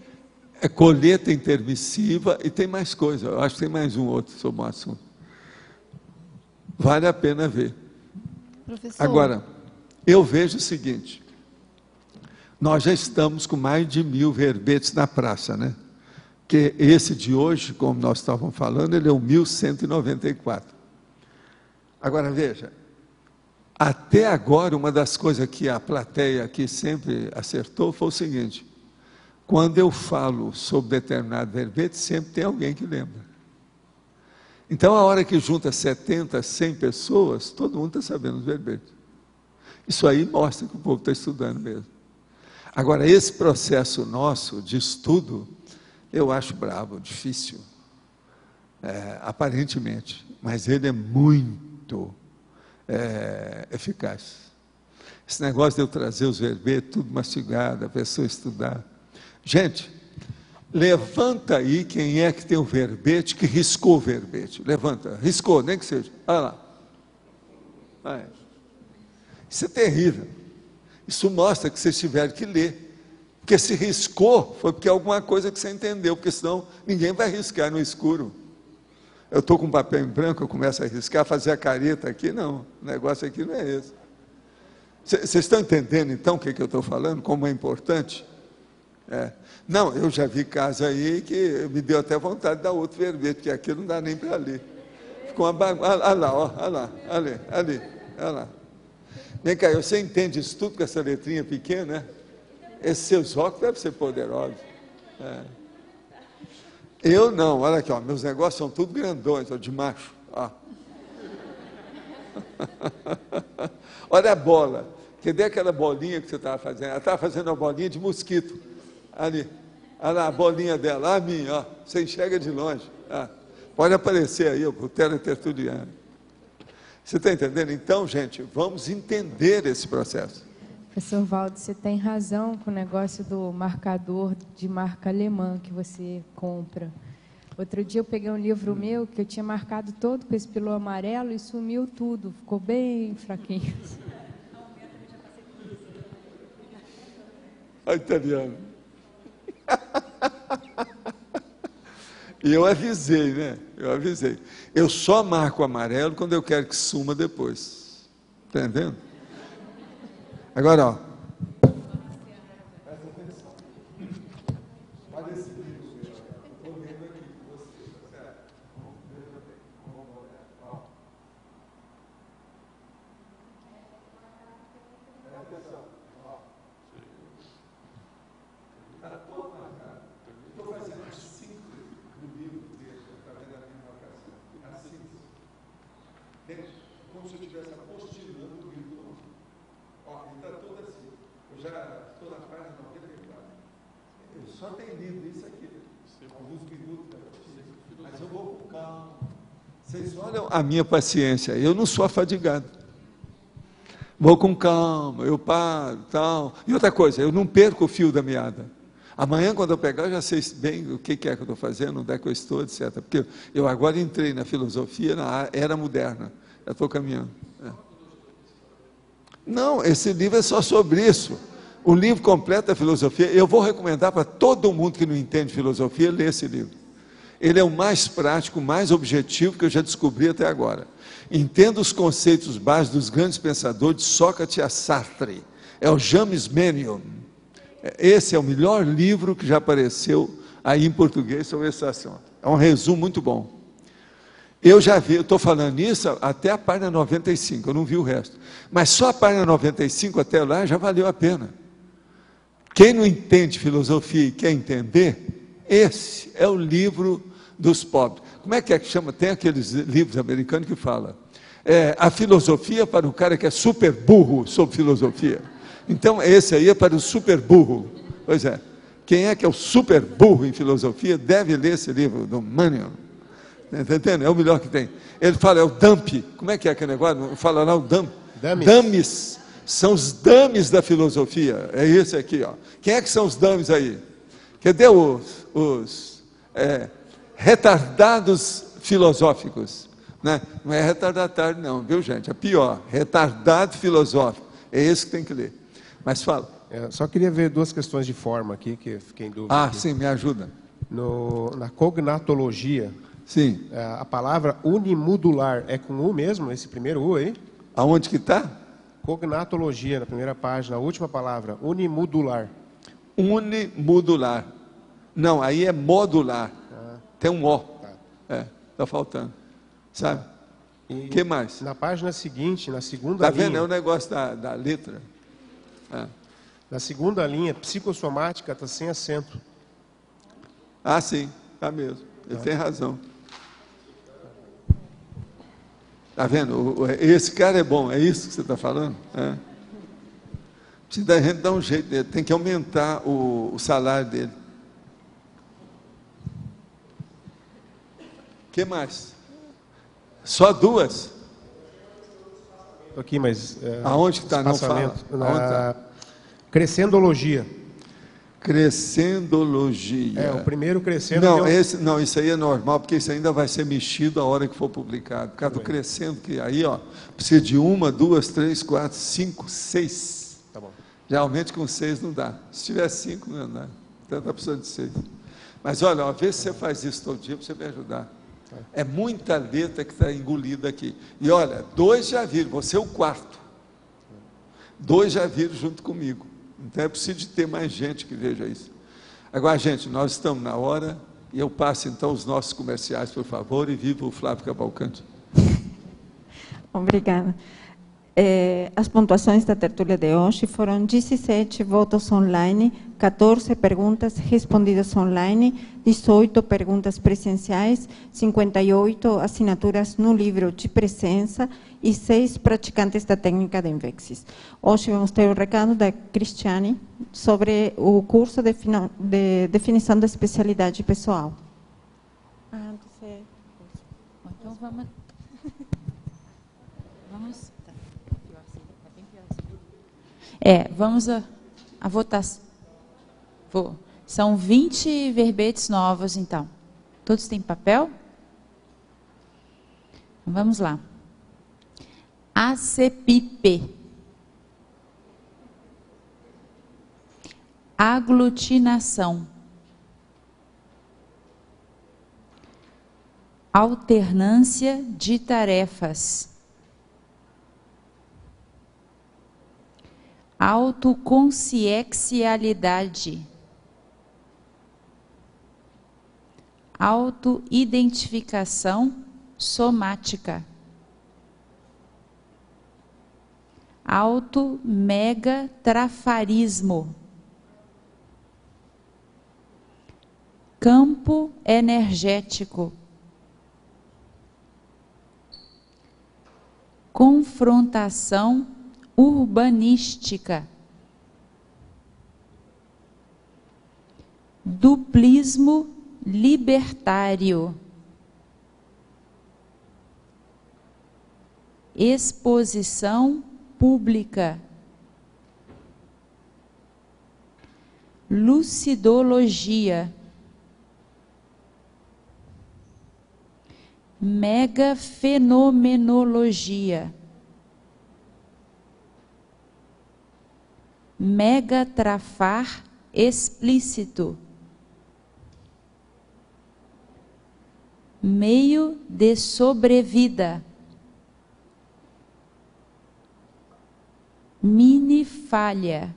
É colheita intermissiva e tem mais coisa. Eu acho que tem mais um outro sobre o assunto. Vale a pena ver. Professor. Agora, eu vejo o seguinte. Nós já estamos com mais de 1000 verbetes na praça, né? Que esse de hoje, como nós estávamos falando, ele é o 1194. Agora, veja. Até agora, uma das coisas que a plateia aqui sempre acertou foi o seguinte. Quando eu falo sobre determinado verbete, sempre tem alguém que lembra. Então, a hora que junta 70, 100 pessoas, todo mundo está sabendo os verbetes. Isso aí mostra que o povo está estudando mesmo. Agora, esse processo nosso de estudo, eu acho bravo, difícil, aparentemente, mas ele é muito eficaz. Esse negócio de eu trazer os verbetes, tudo mastigado, a pessoa estudar. Gente, levanta aí quem é que tem o verbete, que riscou o verbete. Levanta, riscou, nem que seja. Olha lá. Isso é terrível. Isso mostra que vocês tiveram que ler. Porque se riscou, foi porque alguma coisa que você entendeu, porque senão ninguém vai riscar no escuro. Eu estou com um papel em branco, eu começo a riscar, fazer a careta aqui, não. O negócio aqui não é esse. Vocês estão entendendo, então, o que eu estou falando? Como é importante? Não, eu já vi casos aí que me deu até vontade de dar outro verbete, porque aqui não dá nem para ler. Ficou uma bagunça. Olha lá, olha lá, ali, olha lá. Vem cá, você entende isso tudo com essa letrinha pequena, né? Esses seus óculos devem ser poderosos. Eu não, olha aqui, ó, meus negócios são tudo grandões, ó, de macho. Ó. Olha a bola. Cadê aquela bolinha que você estava fazendo? Ela estava fazendo uma bolinha de mosquito. Ali. Olha lá a bolinha dela, a minha, ó, você enxerga de longe. Pode aparecer aí, o teletertuliano. Você está entendendo? Então, gente, vamos entender esse processo. Professor Valdo, você tem razão com o negócio do marcador de marca alemã que você compra. Outro dia eu peguei um livro meu que eu tinha marcado todo com esse pilô amarelo e sumiu tudo, ficou bem fraquinho. Olha o italiano. E eu avisei, né? Eu avisei. Eu só marco amarelo quando eu quero que suma depois. Está entendendo? Agora, ó. Como se eu estivesse apostilando o livro. Ó, ele está todo assim. Eu já estou na página 94. Eu só tenho lido isso aqui. Alguns minutos. Mas eu vou com calma. Vocês olham a minha paciência. Eu não sou afadigado. Vou com calma, eu paro, tal. E outra coisa, eu não perco o fio da meada. Amanhã, quando eu pegar, eu já sei bem o que é que eu estou fazendo, onde é que eu estou, etc. Porque eu agora entrei na filosofia, na era moderna. Já estou caminhando. Não, esse livro é só sobre isso. O livro completo da filosofia, eu vou recomendar para todo mundo que não entende filosofia, ler esse livro. Ele é o mais prático, mais objetivo que eu já descobri até agora. Entenda os conceitos básicos dos grandes pensadores de Sócrates a Sartre. É o James Manion. Esse é o melhor livro que já apareceu aí em português sobre esse assunto. É um resumo muito bom. Eu já vi, eu estou falando isso até a página 95, eu não vi o resto. Mas só a página 95 até lá já valeu a pena. Quem não entende filosofia e quer entender, esse é o livro dos pobres. Como é que chama? Tem aqueles livros americanos que falam a filosofia para o cara que é super burro sobre filosofia. Então esse aí é para o super burro. Pois é, quem é que é o super burro em filosofia deve ler esse livro do Manion. Está entendendo? É o melhor que tem. Ele fala, é o dump. Como é que é aquele negócio? Fala lá o dump. Dummies. São os dummies da filosofia. É esse aqui, ó. Quem é que são os dummies aí? Cadê os retardados filosóficos? Né? Não é retardatário não, viu gente? É pior. Retardado filosófico. É esse que tem que ler. Mas fala. Só queria ver duas questões de forma aqui, que fiquei em dúvida. Aqui. Sim, me ajuda. Na cognatologia, sim. A palavra unimodular é com U mesmo, esse primeiro U aí? Aonde que está? Cognatologia, na primeira página, a última palavra, unimodular. Unimodular. Não, aí é modular. Tem um O. Está faltando. Sabe? O que mais? Na página seguinte, na segunda linha... Está vendo? É o negócio da letra. Na segunda linha, psicossomática, está sem acento. Ah, sim, está mesmo. Ele tem razão. Está vendo? Esse cara é bom, é isso que você está falando? Precisa da gente dar um jeito dele, tem que aumentar o salário dele. O que mais? Só duas? Estou aqui, mas... Aonde que está? Não fala. Na crescendologia. Crescendologia. O primeiro crescendo... Não, isso aí é normal, porque isso ainda vai ser mexido a hora que for publicado. Por causa do crescendo, que aí, ó, precisa de 1, 2, 3, 4, 5, 6. Tá bom. Geralmente com 6 não dá. Se tiver 5, não dá. Então está precisando de 6. Mas olha, ó, vê se você faz isso todo dia para você me ajudar. É muita letra que está engolida aqui. E olha, 2 já viram, você é o 4º. 2 já viram junto comigo. Então é preciso de ter mais gente que veja isso. Agora, gente, nós estamos na hora e eu passo então os nossos comerciais, por favor, e viva o Flávio Cavalcante. Obrigada. As pontuações da tertúlia de hoje foram 17 votos online, 14 perguntas respondidas online, 18 perguntas presenciais, 58 assinaturas no livro de presença e 6 praticantes da técnica de Envexis. Hoje vamos ter o recado da Cristiane sobre o curso de definição da especialidade pessoal. Então vamos... Vamos a votação. São 20 verbetes novos, então. Todos têm papel? Vamos lá. ACPIP. Aglutinação. Alternância de tarefas. Autoconsciencialidade. Autoidentificação somática. Automegatrafarismo. Campo energético. Confrontação urbanística. Duplismo libertário. Exposição pública. Lucidologia. Megafenomenologia. Megatrafar explícito. Meio de sobrevida. Minifalha.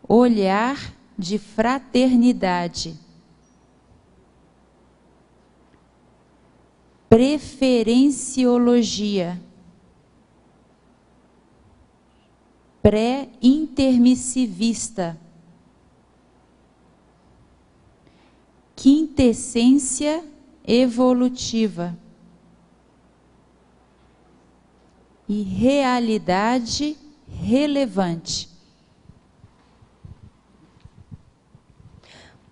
Olhar de fraternidade. Preferenciologia. Pré-intermissivista. Quintessência evolutiva. E realidade relevante.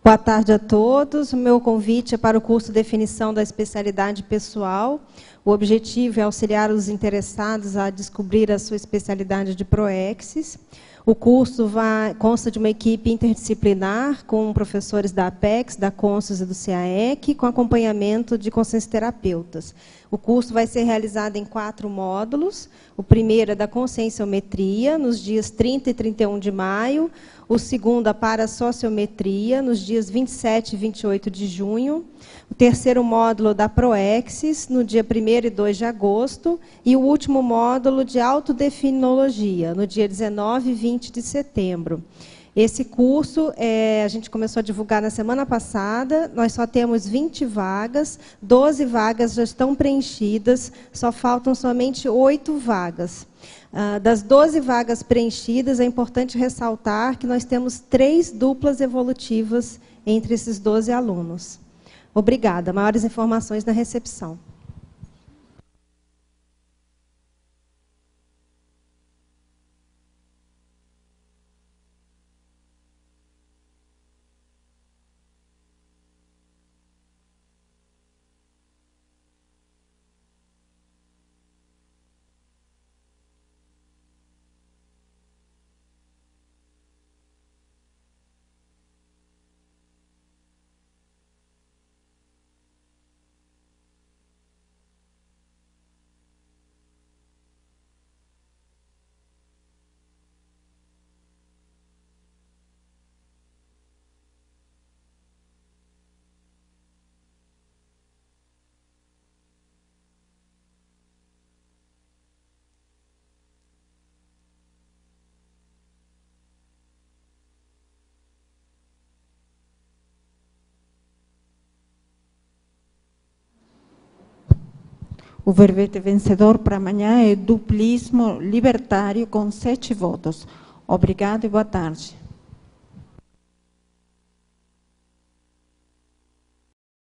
Boa tarde a todos. O meu convite é para o curso Definição da Especialidade Pessoal. O objetivo é auxiliar os interessados a descobrir a sua especialidade de Proexis. O curso consta de uma equipe interdisciplinar com professores da Apex, da Consus e do CAEC, com acompanhamento de consciencioterapeutas. O curso vai ser realizado em 4 módulos. O primeiro é da conscienciometria, nos dias 30 e 31 de maio. O segundo, a parasociometria, nos dias 27 e 28 de junho. O terceiro módulo da Proexis, no dia 1º e 2 de agosto. E o último módulo de autodefinologia, no dia 19 e 20 de setembro. Esse curso, a gente começou a divulgar na semana passada, nós só temos 20 vagas, 12 vagas já estão preenchidas, só faltam somente 8 vagas. Das 12 vagas preenchidas, é importante ressaltar que nós temos 3 duplas evolutivas entre esses 12 alunos. Obrigada. Maiores informações na recepção. O verbete vencedor para amanhã é duplismo libertário com 7 votos. Obrigado e boa tarde.